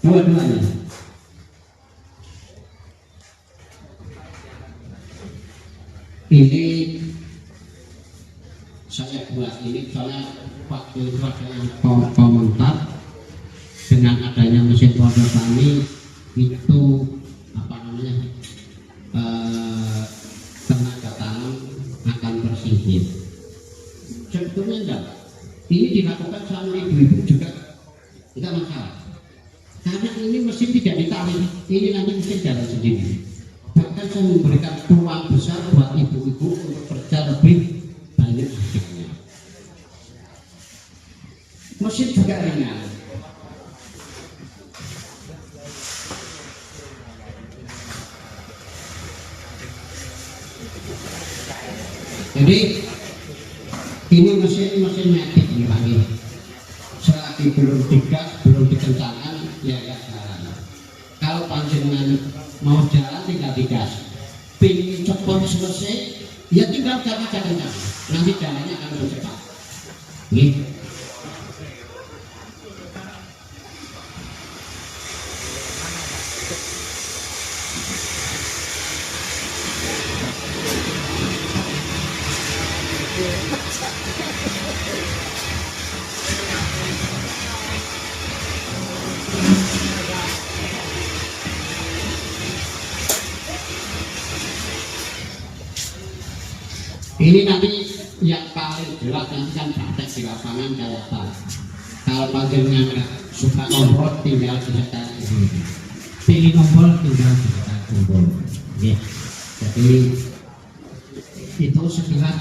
Speaker 5: Dua-duanya. Ini saya buat ini soalnya waktu itu ada yang komentar dengan adanya mesin pondok tani itu apa namanya tenaga tanam akan tersingkir. Sebetulnya enggak. Ini dilakukan sama ibu-ibu juga enggak masalah, karena ini mesin tidak ditarik, ini nanti mesin jalan sendiri. Bahkan saya memberikan peluang besar buat ibu-ibu untuk kerja lebih banyak hasilnya. Mesin juga ringan. Jadi ini mesin metik ini Pak. Selagi belum digas, belum dikencangkan, ya enggak jalan. Kalau panjenengan mau jalan tinggal digas. Pingin cepat selesai, ya tinggal jalan kencang. Nanti jalannya akan lebih cepat. Ini nanti yang paling jelas nanti kan praktek di lapangan kalau panjenengan nggak suka ngobrol tinggal dicetak pilih ngobrol tinggal dicetak ngobrol ya. Jadi itu sekilas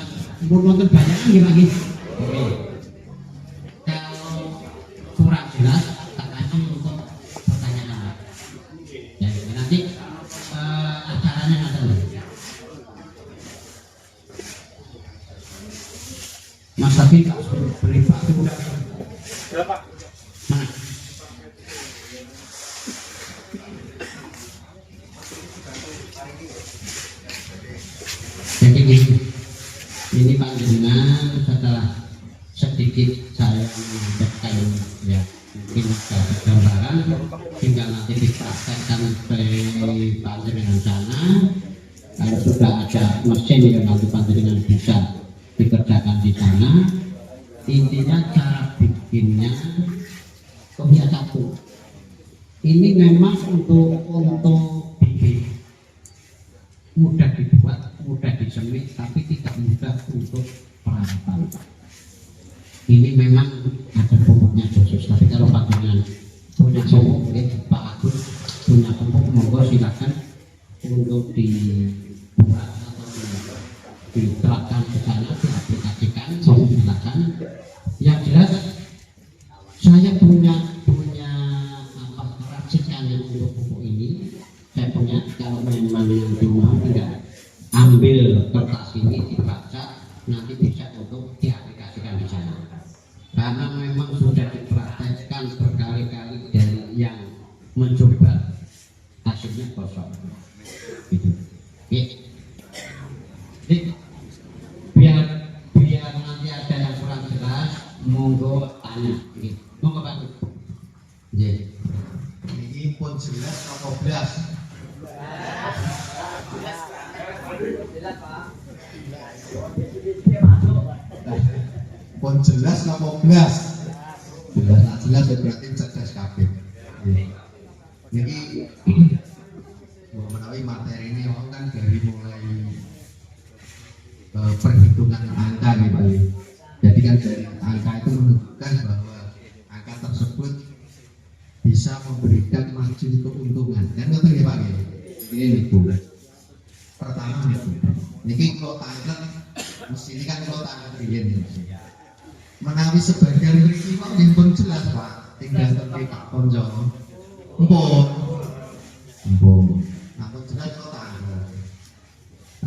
Speaker 5: menonton banyak lagi kalau kurang jelas tak lanjut untuk pertanyaan ya, nanti acaranya ada Mas Tafi beri waktu udah
Speaker 2: Berapa?
Speaker 5: mana jadi ini panjenengan setelah sedikit saya menyampaikan ya mungkin ada gambaran tinggal nanti dipraktekkan ke panjenengan sana kalau sudah ada mesin yang nanti panjenengan bisa dikerjakan di sana. Intinya cara bikinnya kopiah satu ini memang untuk bikin mudah dibuat, mudah disemit, tapi tidak mudah untuk peralatan. Ini memang ada pupuknya khusus. Tapi kalau panjenengan punya pupuk, Pak Agus punya pupuk, monggo silakan untuk dibuat atau diterapkan ke sana, diaplikasikan, silakan. Yang jelas saya punya racikan yang untuk pupuk ini. Saya punya, kalau memang yang mau tidak ambil kertas ini dibaca, nanti bisa untuk diaplikasikan di sana. Karena memang sudah dipraktekkan berkali-kali dari yang mencoba hasilnya kosong. Gitu. Jadi, biar nanti ada yang kurang jelas, monggo tanya. Monggo Pak. Jadi.
Speaker 3: Ini pun jelas apa belas? Pun jelas apa belas? Jelas, nah jelas berarti cerdas kabeh. Jadi menawi materi ini orang kan dari mulai perhitungan angka gitu. Jadi kan dari angka itu menunjukkan bahwa angka tersebut bisa memberikan margin keuntungan. Kan betul ya Pak? Ini Bu. Pertama ini kalau tanggal ini kan kalau tanggal begini. Menawi sebagian mriki kok pun jelas Pak. Tinggal terkait Pak Konjo. Empun. Aku jelas kalau tanggal.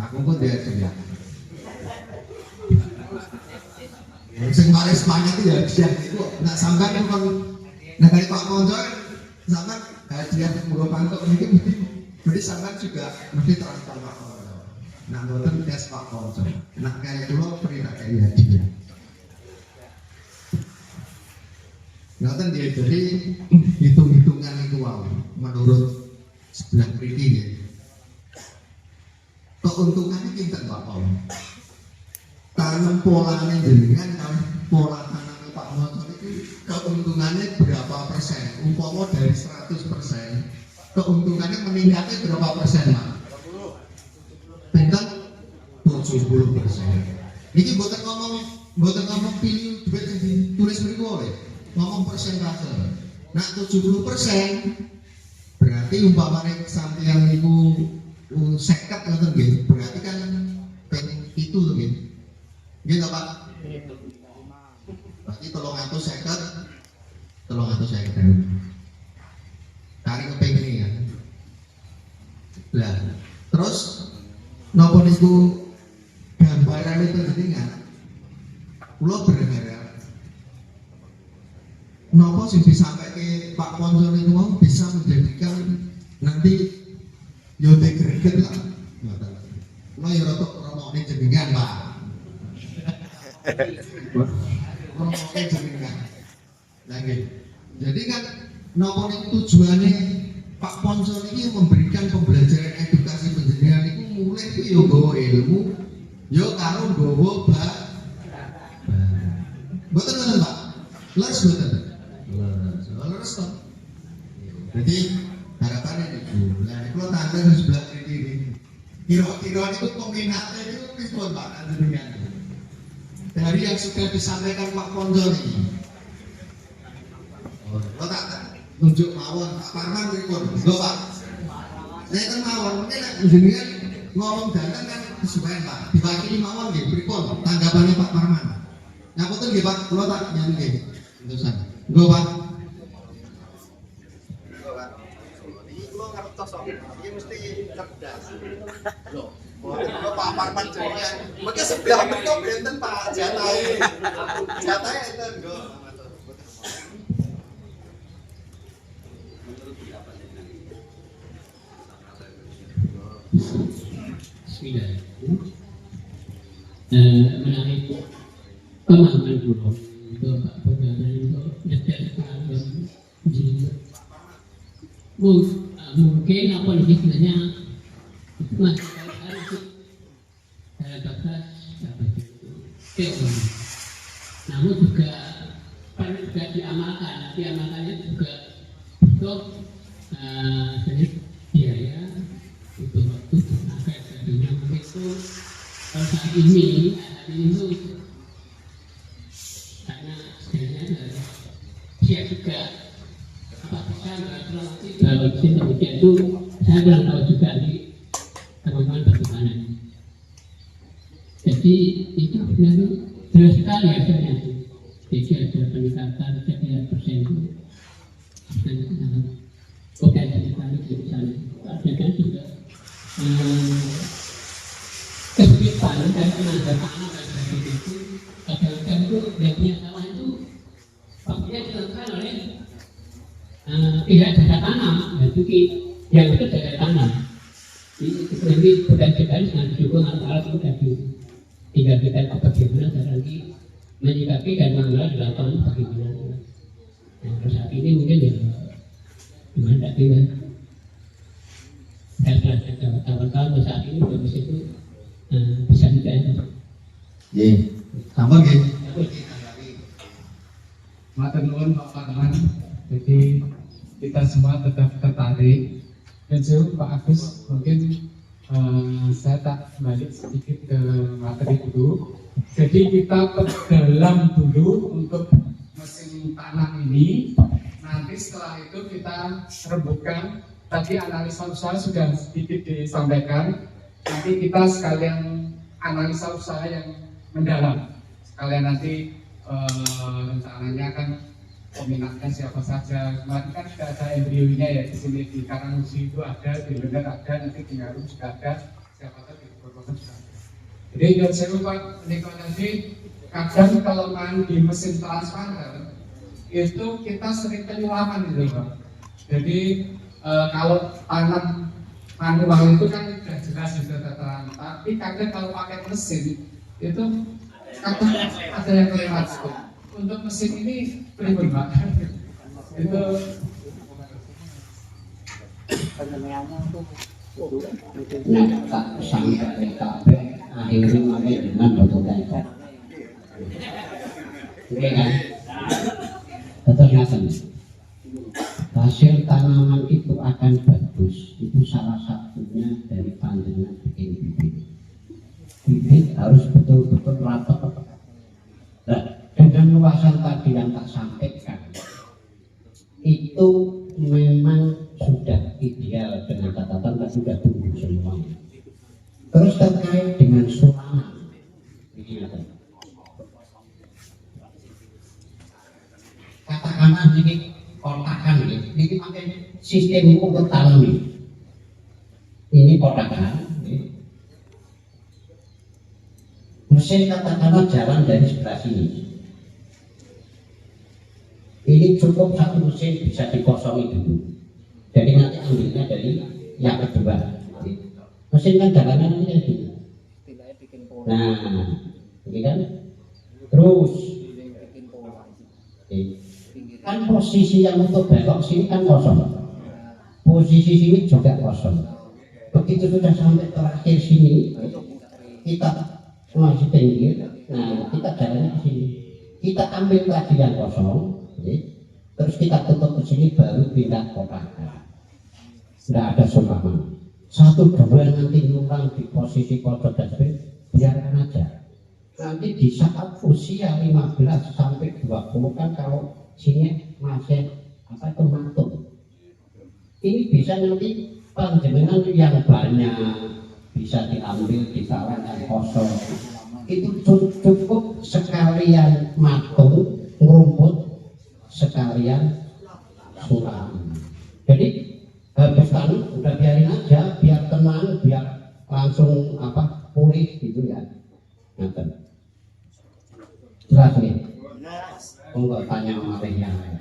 Speaker 3: Aku kok dia jelas. Sing paling semangat ya dia itu nak sampai kan nah dari Pak Konjo sampai dia mulu pangkok ini mesti sampai juga mesti transfer Pak Konjo. Nah boten tes Pak Konjo. Nah kayak dulu perintah kayak dia. Ngoten dia jadi hitung-hitungan itu wow menurut sebelah mriki ya. Keuntungannya pinten Pak Konjo. Tanam polanya jenengan kalau pola tanam Pak Konjo keuntungannya berapa persen? Umpama dari 100%, keuntungannya meningkatnya berapa persen, Pak? Pinten 70%. Ini bukan ngomong pilih duit yang ditulis mriku wae. Ngomong persentase. Nah, 70% berarti umpamane sampeyan niku 50 ngoten nggih. Berarti kan pengen itu lho nggih. Nggih ta, Pak? Berarti 350 tarik kepingin ya. Lah, terus nopo niku gambaran itu jenengan. Kula berharap nopo sing disampaikan Pak Konjo niku bisa menjadikan nanti yo greget lah. Kula yo rada romone jenengan, Pak. Romone jenengan. Lagi. Jadi kan nopo tujuannya Pak Konjo ini memberikan pembelajaran edukasi penjenengan itu mulai itu yo nggawa ilmu, yo karo nggawa boten Pak. Leres boten. Leres toh. Jadi harapannya itu. Lah kalau tanggal sebelah ini kira-kira itu peminatnya itu pripun Pak jenengan. dari yang sudah disampaikan Pak Ponjo ini. Lo tak tunjuk mawon Pak Parman berikut, lo Pak. Saya kan mawon, mungkin jenengan ngomong datang kan kesukaan Pak. Diwakili mawon gitu, berikut tanggapannya Pak Parman. Nah betul gitu Pak, lo tak nyanyi gitu, terusan. Lo Pak. Ini lo ngertos kok, ini mesti cerdas. Lo Pak Parman coba, mungkin sebelah betul benten Pak Jatai, Jatai itu enggak.
Speaker 5: Bismillah. Menarik pemahaman guru untuk Pak Perdana untuk detail sekali. Mungkin apa ini sebenarnya masih dalam batas teori, namun juga perlu juga diamalkannya juga untuk biaya itu waktu agar jadinya begitu. Kalau saat ini itu karena sebenarnya siap juga apakah kalau demikian itu saya kurang tahu juga di teman-teman bagaimana. Jadi itu sebenarnya jelas sekali hasilnya. Jadi ada peningkatan sekian persen itu sangat potensi sekali di sana. Artinya juga kesulitan dan tenaga tanah dan sebagainya itu kadang-kadang itu yang punya sawah itu waktunya dilakukan oleh tidak daya tanam, jadi yang itu daya tanam. Jadi potensi sekali sangat didukung alat-alat itu tadi. Tinggal kita bagaimana cara lagi menyikapi dan mengelola di lapangan bagaimana. Nah, saat ini mungkin ya gimana tak tinggal. Dan kawan-kawan saat ini sudah itu bisa tidak.
Speaker 3: Iya, tambah gitu.
Speaker 4: Matur nuwun Pak Parman. Jadi kita semua tetap tertarik. Dan Pak Agus mungkin saya tak balik sedikit ke materi dulu. Jadi kita perdalam dulu untuk mesin tanam ini. Nanti setelah itu kita rembukan. Tadi analisa usaha sudah sedikit disampaikan. Nanti kita sekalian analisa usaha yang mendalam. Sekalian nanti rencananya kan peminatnya siapa saja. Kemarin kan sudah ada embrionya ya di sini di Karangmusi itu ada, di Bener ada, nanti di Ngarum juga ada, siapa tahu di Purwokerto juga ada. Jadi yang saya lupa menikah nanti kadang kelemahan di mesin transponder itu kita sering penyulaman gitu Pak. Jadi kalau tanam manual itu kan sudah jelas sudah terang, tapi kadang kalau pakai mesin itu kadang ada yang kelewat. Untuk mesin ini pribadi Pak. Itu
Speaker 5: nah tak sampai PKB akhirnya mulai dengan botol-botol. Oke kan? Betul kan? Hasil tanaman itu akan bagus. Itu salah satunya dari pandangan bikin bibit. Bibit harus betul-betul rapat. Dengan luasan tadi yang tak sampaikan itu memang sudah ideal dengan catatan tak sudah tumbuh semua. Terus terkait dengan sulaman, katakanlah ini kotakan ini pakai sistem untuk tanam ini kotakan. Mesin katakanlah jalan dari sebelah sini. Ini cukup satu mesin bisa dikosongi dulu. Jadi nanti ambilnya dari yang kedua. Mesin kan jalannya nanti kayak gini. Nah, ini kan. Terus, kan posisi yang untuk belok sini kan kosong. Posisi sini juga kosong. Begitu sudah sampai terakhir sini, kita masih tinggi. Nah, kita jalannya ke sini. Kita ambil tadi yang kosong. Terus kita tutup ke sini baru pindah kotakan. Tidak ada sulaman. Satu dua nanti numpang di posisi pojok dan sebagainya, biarkan aja. nanti di saat usia 15 sampai 20 kan kalau sini masih apa itu matung, ini bisa nanti panjenengan yang banyak bisa diambil di kawan yang kosong, itu cukup sekalian matung ngerumput sekalian sulam. Jadi habis tanu udah biarin aja biar tenang, biar langsung apa pulih gitu ya. Nanti jelas nih, enggak tanya sama yang lain.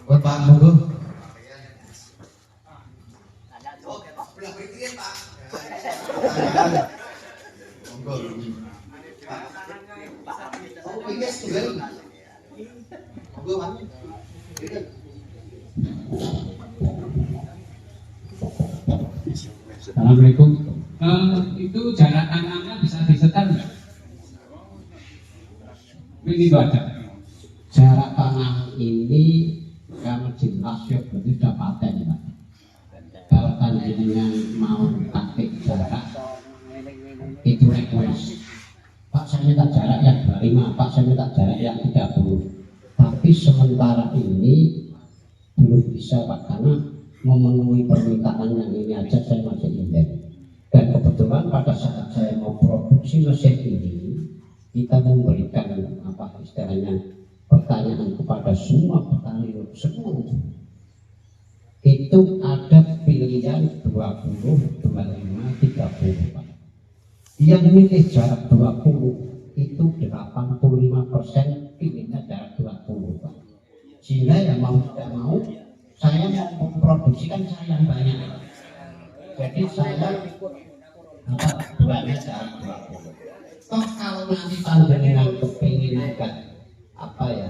Speaker 3: Pak monggo. Monggo. Oh, yes, monggo, Pak.
Speaker 4: Assalamualaikum. Itu jarak tangannya bisa disetar nggak? Ini baca.
Speaker 5: Jarak tangan ini kalau jelas ya berarti sudah paten Pak. Kalau panjenengan mau pakai jarak itu request. Pak saya minta jarak yang 25, Pak saya minta jarak yang 30. Tapi sementara ini belum bisa Pak, karena memenuhi permintaan yang ini aja saya masih indek. Dan kebetulan pada saat saya mau produksi mesin ini, kita memberikan apa istilahnya pertanyaan kepada semua petani semua. Itu ada pilihan 20, 25, 30 Pak. Yang milih jarak 20 itu 85% pilihnya jarak 20 Pak. Sehingga yang mau tidak mau saya mau memproduksikan saya yang banyak. Jadi saya buatnya jarak 20. Toh kalau nanti panjenengan kepingin agak apa ya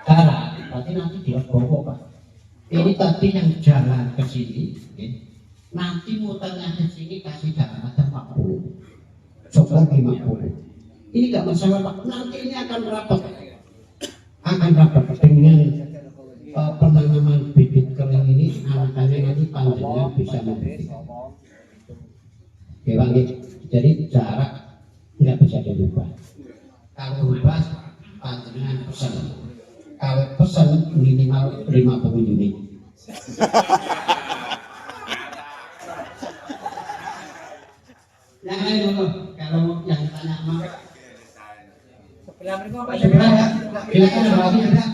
Speaker 5: jarak, berarti nanti dia bawa Pak. Ini tadi yang jalan ke sini, nanti muternya ke sini kasih jarak aja 40, coba 50. Ini nggak masalah Pak. Nanti ini akan rapat dengan penanaman bibit kering ini, anakannya nanti panjangnya bisa memberi. Oke Bang, jadi jarak nggak bisa dirubah. Kalau rubah panjenengan pesan. Kalau pesan minimal 50 unit. Yang lain kalau yang tanya mah sebelah ya. Silakan lagi ada.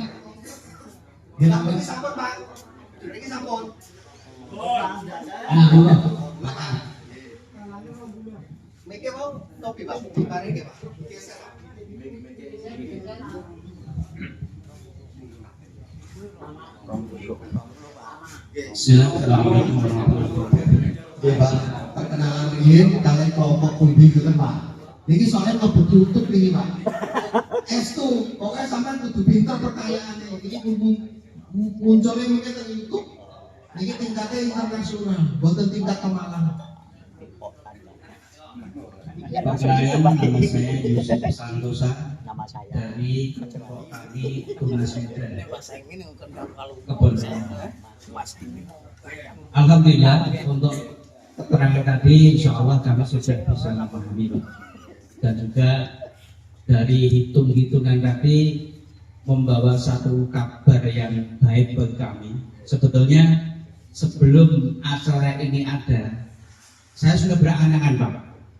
Speaker 3: Kita pergi sampun, Pak. Ini sampun.
Speaker 5: Makan.
Speaker 3: Mikir mau topi, Pak. Mari nggih, Pak.
Speaker 4: Assalamualaikum warahmatullahi wabarakatuh.
Speaker 3: Iya Pak, perkenalan ini kalian kelompok pundi gitu kan Pak. Ini soalnya mau tutup ini Pak. Estu, pokoknya sampai kudu pintar pertanyaannya. Ini munculnya mungkin dari YouTube. Ini tingkatnya internasional, bukan tingkat kemalang.
Speaker 4: Perkenalkan, nama saya Yusuf Santosa dari kelompok tani Tunas Medan, Kebon Raya. Alhamdulillah untuk keterangan tadi insya Allah kami sudah bisa memahami, dan juga dari hitung-hitungan tadi membawa satu kabar yang baik buat kami. Sebetulnya sebelum acara ini ada, saya sudah berangan-angan Pak.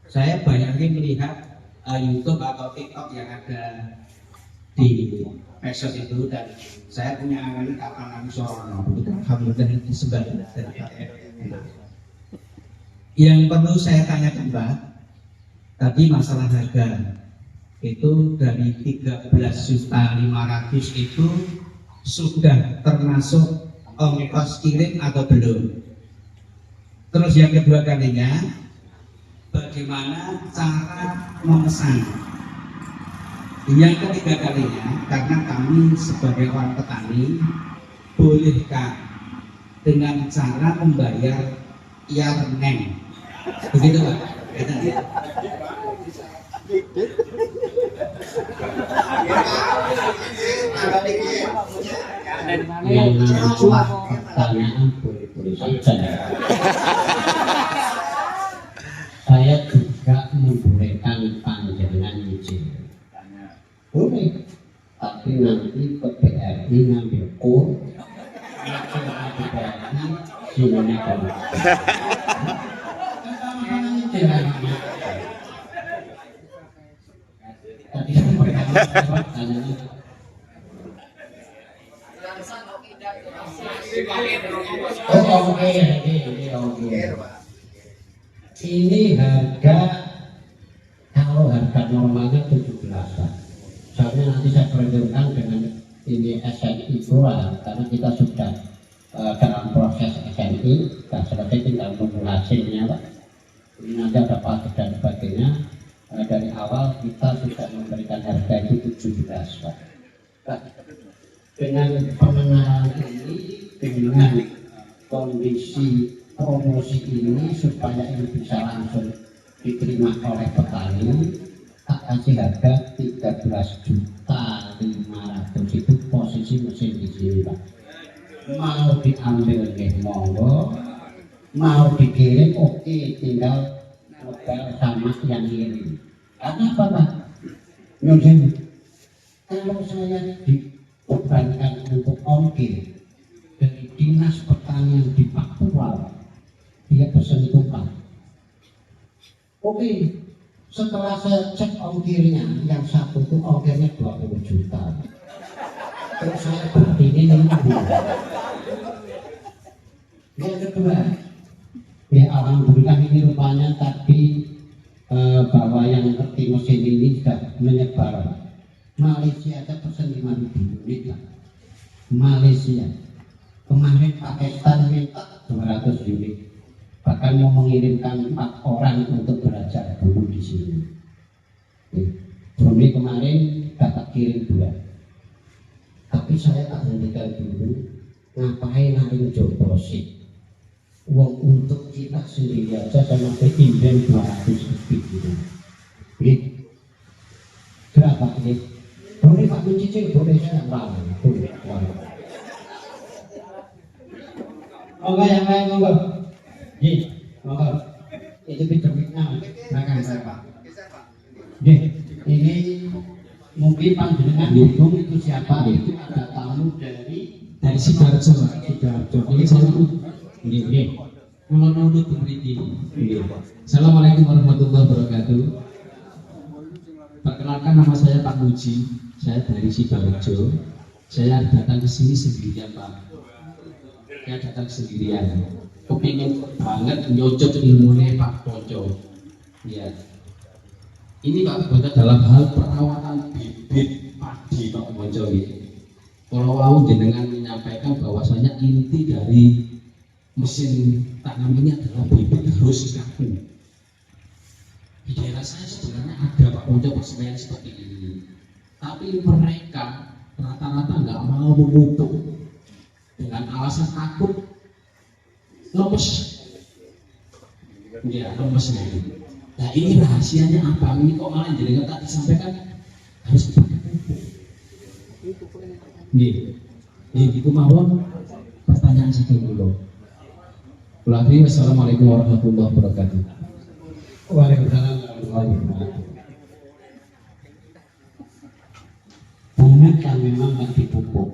Speaker 4: Saya banyak melihat YouTube atau TikTok yang ada di medsos itu, dan saya punya angan kapan kami sorono. Alhamdulillah itu sebagian dari KTN. Yang perlu saya tanyakan Pak, tadi masalah harga itu dari 13.500.000 itu sudah termasuk ongkos kirim atau belum? Terus yang kedua kalinya, bagaimana cara memesan? Yang ketiga kalinya, karena kami sebagai orang petani, bolehkah dengan cara membayar yarneng? Begitu Pak?
Speaker 5: Yang namanya pertanyaan boleh-boleh saja. Saya boleh, tapi nanti ke BRI ngambil kur, nanti ke BRI sini kalau oke. Ini harga, kalau harga normalnya 17 Pak. Soalnya nanti saya perhitungkan dengan ini SNI keluar, karena kita sudah dalam proses SNI, sudah selesai tinggal menunggu hasilnya Pak. Ini nanti ada pajak dan sebagainya. Dari awal kita sudah memberikan harga itu 17 Pak. Pak, dengan pengenalan ini, dengan kondisi promosi ini supaya ini bisa langsung diterima oleh petani, tak kasih harga 13.500.000 itu posisi mesin di sini Pak. Mau diambil nih monggo, mau dikirim oke, tinggal modal sama yang kirim. Karena apa Pak? Nyusun, kalau saya dibebankan untuk ongkir dari dinas pertanian di Papua, dia pesen itu Pak. Oke, setelah saya cek ongkirnya, yang satu itu ongkirnya 20 juta. Terus saya ini nunggu. Yang kedua, ya alhamdulillah ini rupanya tadi bahwa yang ngerti mesin ini sudah menyebar. Malaysia aja pesen 5.000 unit lah. Malaysia. Kemarin Pakistan minta 200 unit. Bahkan mau mengirimkan 4 orang untuk belajar dulu di sini. Brunei kemarin dapat kirim 2. Tapi saya tak hentikan dulu. Ngapain hari jobosik? Uang untuk kita sendiri aja sama inden 200 lebih gitu. Berapa ini? Boleh Pak mencicil, boleh saya boleh. Monggo yang lain monggo. Monggo. Itu pintu-pintunya belakang saya Pak. Ini mungkin panjenengan bingung itu siapa? Itu ada tamu dari Sidoarjo Pak. Sidoarjo. Ini saya Nggih. Kula nunduk mriki. Assalamualaikum warahmatullahi wabarakatuh. Perkenalkan nama saya Pak Muji. Saya dari Sidoarjo. Saya datang ke sini sendirian Pak. Saya datang sendirian. Kepingin banget nyocok ilmunya Pak Ponco. Ya. Ini Pak Ponco dalam hal perawatan bibit padi Pak Ponco ini. Kalau mau jenengan menyampaikan bahwasanya inti dari mesin tanam ini adalah bibit harus kaku. Di daerah saya sebenarnya ada Pak Ponco persemaian seperti ini, tapi mereka rata-rata nggak mau memupuk dengan alasan takut lemes. Ya lemes ini. Nah ini rahasianya apa? Ini kok malah jenengan tak disampaikan harus pakai pupuk. Nih, itu mawon pertanyaan saya dulu. Ulangi, assalamualaikum warahmatullahi wabarakatuh. Waalaikumsalam warahmatullahi wabarakatuh. Bumi kan memang nggak dipupuk.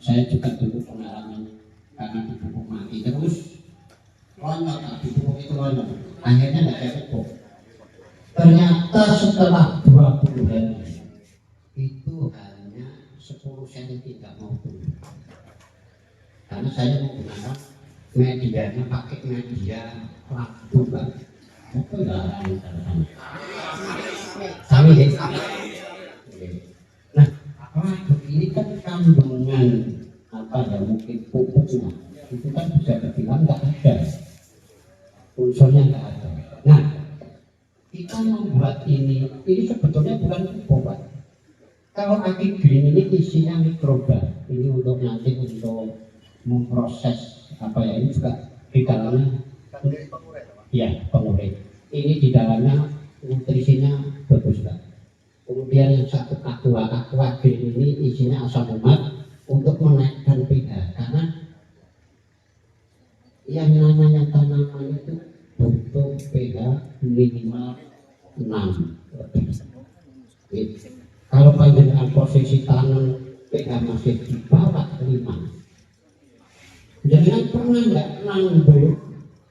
Speaker 5: Saya juga dulu pengalaman karena dipupuk mati terus rontok, dipupuk itu rontok. Akhirnya nggak ada pupuk. Ternyata setelah 20 hari itu hanya 10 cm tidak mau tumbuh. Karena saya menggunakan medianya pakai media lampu Pak. Itu enggak sami ya. Nah, lampu ini kan kandungan apa ya mungkin pupuknya itu kan bisa dibilang enggak ada. Unsurnya enggak ada. Nah, kita membuat ini sebetulnya bukan pupuk Pak. Kalau Aki Green ini isinya mikroba. Ini untuk nanti untuk memproses apa ya, ini juga di dalamnya ya pengurai. Ini di dalamnya nutrisinya bagus Pak. Kemudian yang satu aqua green ini isinya asam umat untuk menaikkan pH, karena yang namanya tanaman itu butuh pH minimal 6. Kalau panjenengan posisi tangan pegang masih di bawah 5, jangan pernah nggak nanggung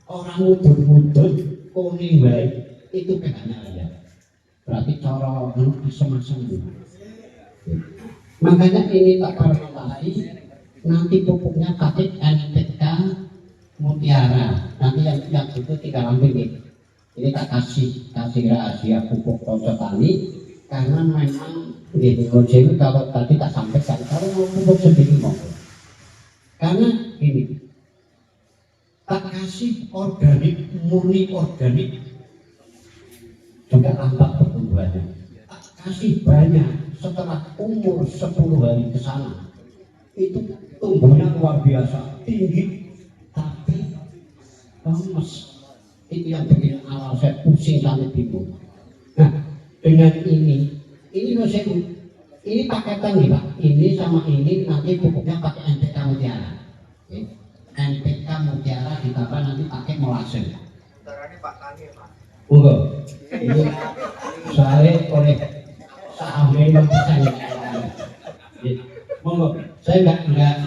Speaker 5: orang mudun-mudun kuning baik itu pegangnya aja. Berarti cara asem-asem. Makanya ini tak perlu nanti pupuknya pakai NPK Mutiara. Nanti yang itu 3 lambing nih. Ini tak kasih rahasia pupuk Ponco Tani karena memang gitu. Kalau tadi tak sampaikan kalau mau pupuk sendiri mau. Karena ini tak kasih organik, murni organik juga lambat pertumbuhannya. Tak kasih banyak setelah umur 10 hari ke sana itu tumbuhnya luar biasa tinggi tapi lemes. Itu yang bikin awal saya pusing sampai bingung. Nah dengan ini musim ini paketan nih Pak, ini sama ini nanti pupuknya pakai NPK Mutiara. NPK Mutiara ditambah nanti pakai molase.
Speaker 2: Caranya Pak Tani Pak.
Speaker 5: Enggak. Ini saya oleh sahamnya yang saya. Monggo, saya enggak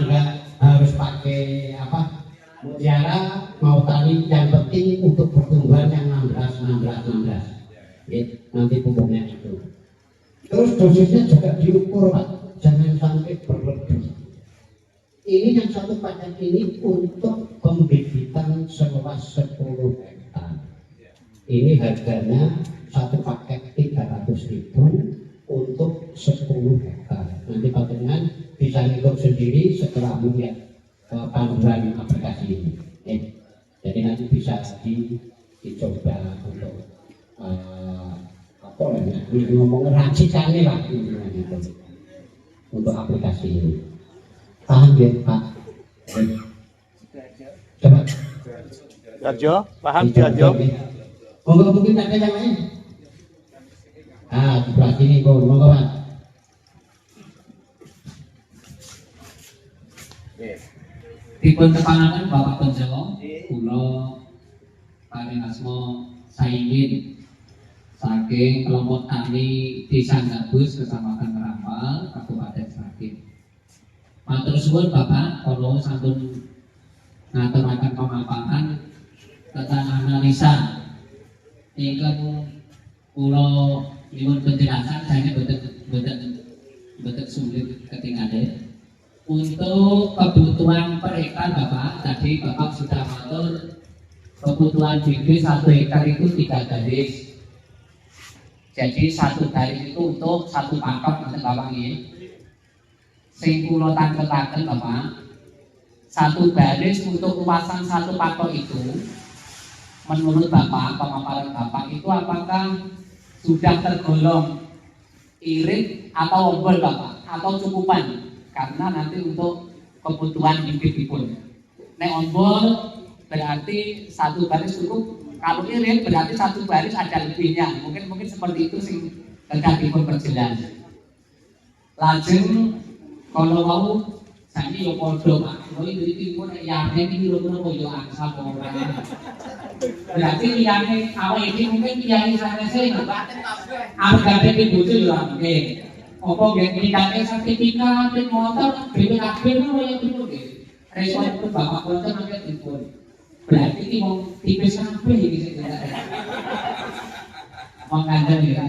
Speaker 5: harus pakai apa Mutiara mau tani, yang penting untuk pertumbuhan yang 16. Nanti pupuknya itu. Terus dosisnya juga diukur Pak, jangan sampai berlebih. Ini yang satu paket ini untuk pembibitan seluas 10 hektar. Ini harganya satu paket 300.000 untuk 10 hektar. Nanti panjenengan bisa ngikut sendiri setelah melihat panduan aplikasi ini. Jadi nanti bisa dicoba untuk apa namanya? Ngomong racikannya lah gitu untuk aplikasi ini. Paham ya Pak? Coba.
Speaker 2: Jarjo, paham Jarjo?
Speaker 5: Monggo mungkin ada yang lain. Di sebelah sini monggo Pak.
Speaker 1: Dipun kepanakan Bapak Konco, kula paring asma Saingin saking kelompok tani Desa Gabus, Kecamatan Merampal, Kabupaten Sragen. Matur suwun Bapak, kula sampun ngaturaken pemaparan tentang analisa ingkang kula nyuwun penjelasan saya boten sulit ketinggalan. Untuk kebutuhan per hektar Bapak, tadi Bapak sudah matur kebutuhan bibit 1 hektar itu 3 garis. Jadi 1 garis itu untuk 1 patok nanti Bapak ini. Sing kula tangketaken Bapak, 1 garis untuk luasan 1 patok itu menurut Bapak, pemaparan Bapak itu apakah sudah tergolong irit atau ombol Bapak, atau cukupan? Karena nanti untuk kebutuhan bibit-bibit. Nek ombol berarti 1 baris cukup, kalau irit berarti 1 baris ada lebihnya. Mungkin seperti itu sing kedah dipun perjelas. Lajeng kalau mau saiki yo padha Pak. Kulo iki pun yane iki lho yo angsa ora. Berarti liyane awak iki mungkin kiai sanese baten kabeh. Arep iki bojo yo nggih. Apa nggih nikake sertifikat motor BPKB lho ya dipun nggih. Respon Bapak Konco mangke dipun. Berarti iki wong tipis kabeh iki sing mangkandel ya.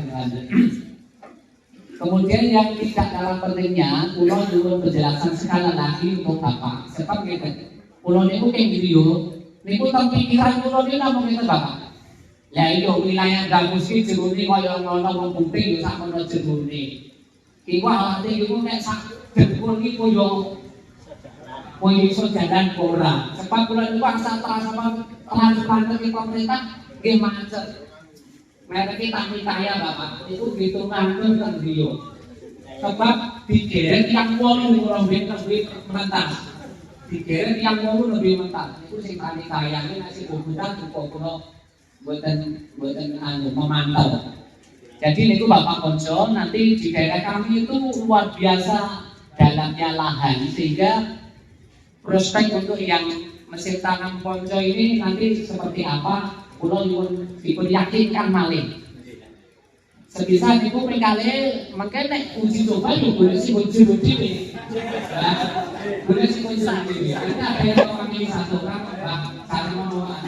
Speaker 1: Kemudian yang tidak kalah pentingnya, pulau nyuwun penjelasan sekali lagi untuk Bapak. Sebab gitu, pulau niku kayak video, niku tentang pikiran pulau ini namun itu Bapak. Ya itu wilayah Gamusi Jeruni kaya ngono wong putih yo sak menawa Jeruni. Iku ate iku nek sak jebul iku yo iso jalan ora. Sebab pulau niku asal transparan ke pemerintah nggih macet. Mereka kita kaya Bapak, itu hitungan kan dia. Sebab digeret yang wolu lebih mentas, digeret yang wolu lebih mentas. Itu sing tani kaya ini nasi bubutan cukup buatan memantau. Jadi itu Bapak Konco nanti di daerah kami itu luar biasa dalamnya lahan sehingga prospek untuk yang mesin tanam Konco ini nanti seperti apa? Kulo dipun yakinkan malih. sebisa niku pengkale mangke nek uji coba yo boleh sing uji dhewe. Boleh sing uji dhewe. Karena ada yang orang ini satu orang saling menolak.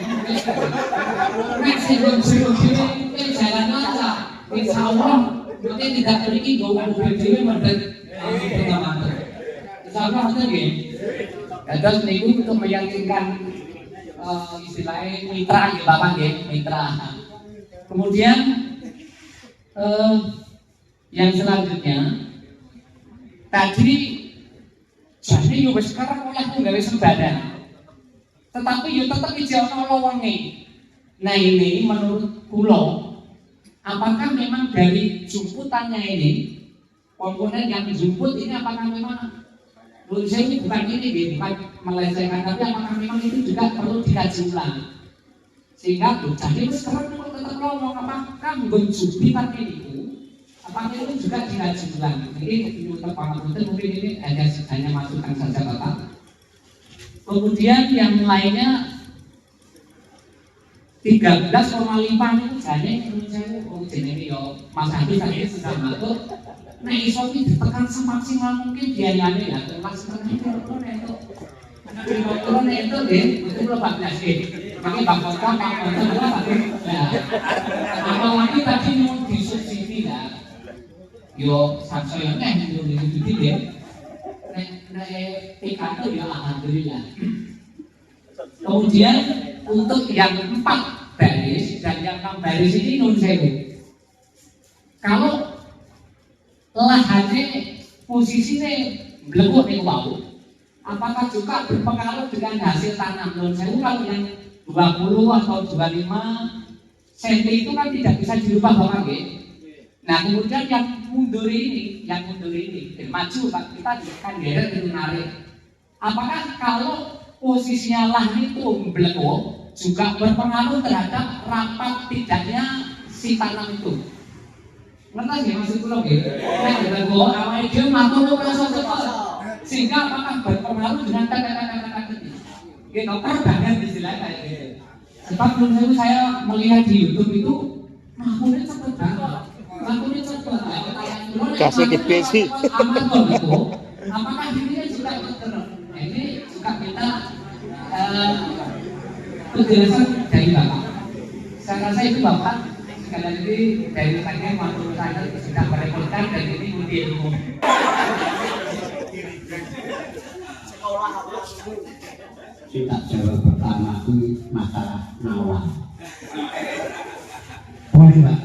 Speaker 1: Nek sing uji dhewe mungkin jalan aja. Insyaallah mungkin tidak pergi go mobil dhewe mendhet pertama. Insyaallah ngoten nggih. Terus niku untuk meyakinkan istilahnya mitra ya Bapak nggih, mitra. Kemudian yang selanjutnya tadi jadi yo wis sekarang oleh nggawe sembada. Tetapi yo tetep iki ana lowonge. Nah ini menurut kula apakah memang dari jumputannya ini komponen yang dijemput ini apakah memang menurut saya ini bukan ini bukan melecehkan, tapi apakah memang itu juga perlu dikaji ulang sehingga jadi sekarang kalau tetap ngomong apakah menjumpitan ini apakah itu juga dikaji ulang. Jadi untuk pengamatan mungkin ini hanya masukan saja Bapak. Kemudian yang lainnya 13,5 itu jane menurut saya jenenge yo Mas Andi tadi sudah ngatur. Nah iso iki ditekan semaksimal mungkin biayanya ya kelas itu. Kalau itu deh, itu belum 14 deh. Makanya Bang Kota, Pak Kota berapa? Nah, apalagi tadi mau disubsidi ya. Yo, saya neh mau disubsidi deh. Nah, PKT ya alhamdulillah. Kemudian untuk yang 4 baris dan yang 6 baris ini nun sewu. Kalau lahannya posisinya belum nih wow, apakah juga berpengaruh dengan hasil tanam? Nun sewu kalau yang 20 atau 25 cm itu kan tidak bisa dirubah Bapak nggih. Nah kemudian yang mundur ini, maju Pak, kita kan geret itu narik. Apakah kalau posisinya lahan itu belenggu juga berpengaruh terhadap rapat tidaknya si tanam itu? Ngerti nggih maksud kula nggih? Nek belenggu awake dhewe matur ora cepet. Sehingga apakah berpengaruh dengan kata-kata ini? Nggih dokter banget istilahnya kayak gitu. Sebab dulu saya melihat di YouTube itu makunnya cepet banget. Makunnya cepet.
Speaker 2: Kasih ke PC.
Speaker 1: Apakah dirinya juga dokter? Nah, ini juga kita penjelasan dari Bapak. Saya rasa itu Bapak sekali lagi dari tadi matur saya sudah merepotkan dan ini mungkin ilmu.
Speaker 5: Kita jawab pertama itu masalah nawar. Boleh Pak,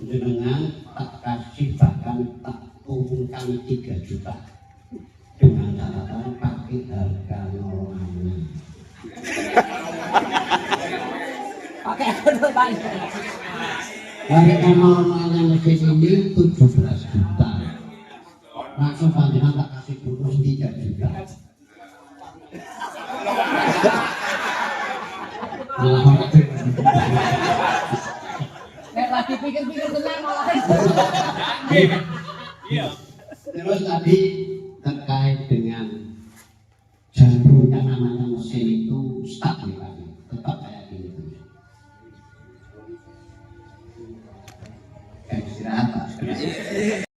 Speaker 5: dengan tak kasih bahkan tak umumkan 3 juta dengan catatan pakai harga normalnya.
Speaker 6: Pakai ekonomi.
Speaker 5: Harga normalnya mesin ini 17 juta. Langsung panjangan tak kasih bonus 3 juta.
Speaker 6: Nek lagi pikir-pikir tenang malah.
Speaker 5: Iya. Terus tadi terkait dengan jalurnya namanya mesin itu stabil lagi, tetap kayak gini terus. Kayak istirahat Pak.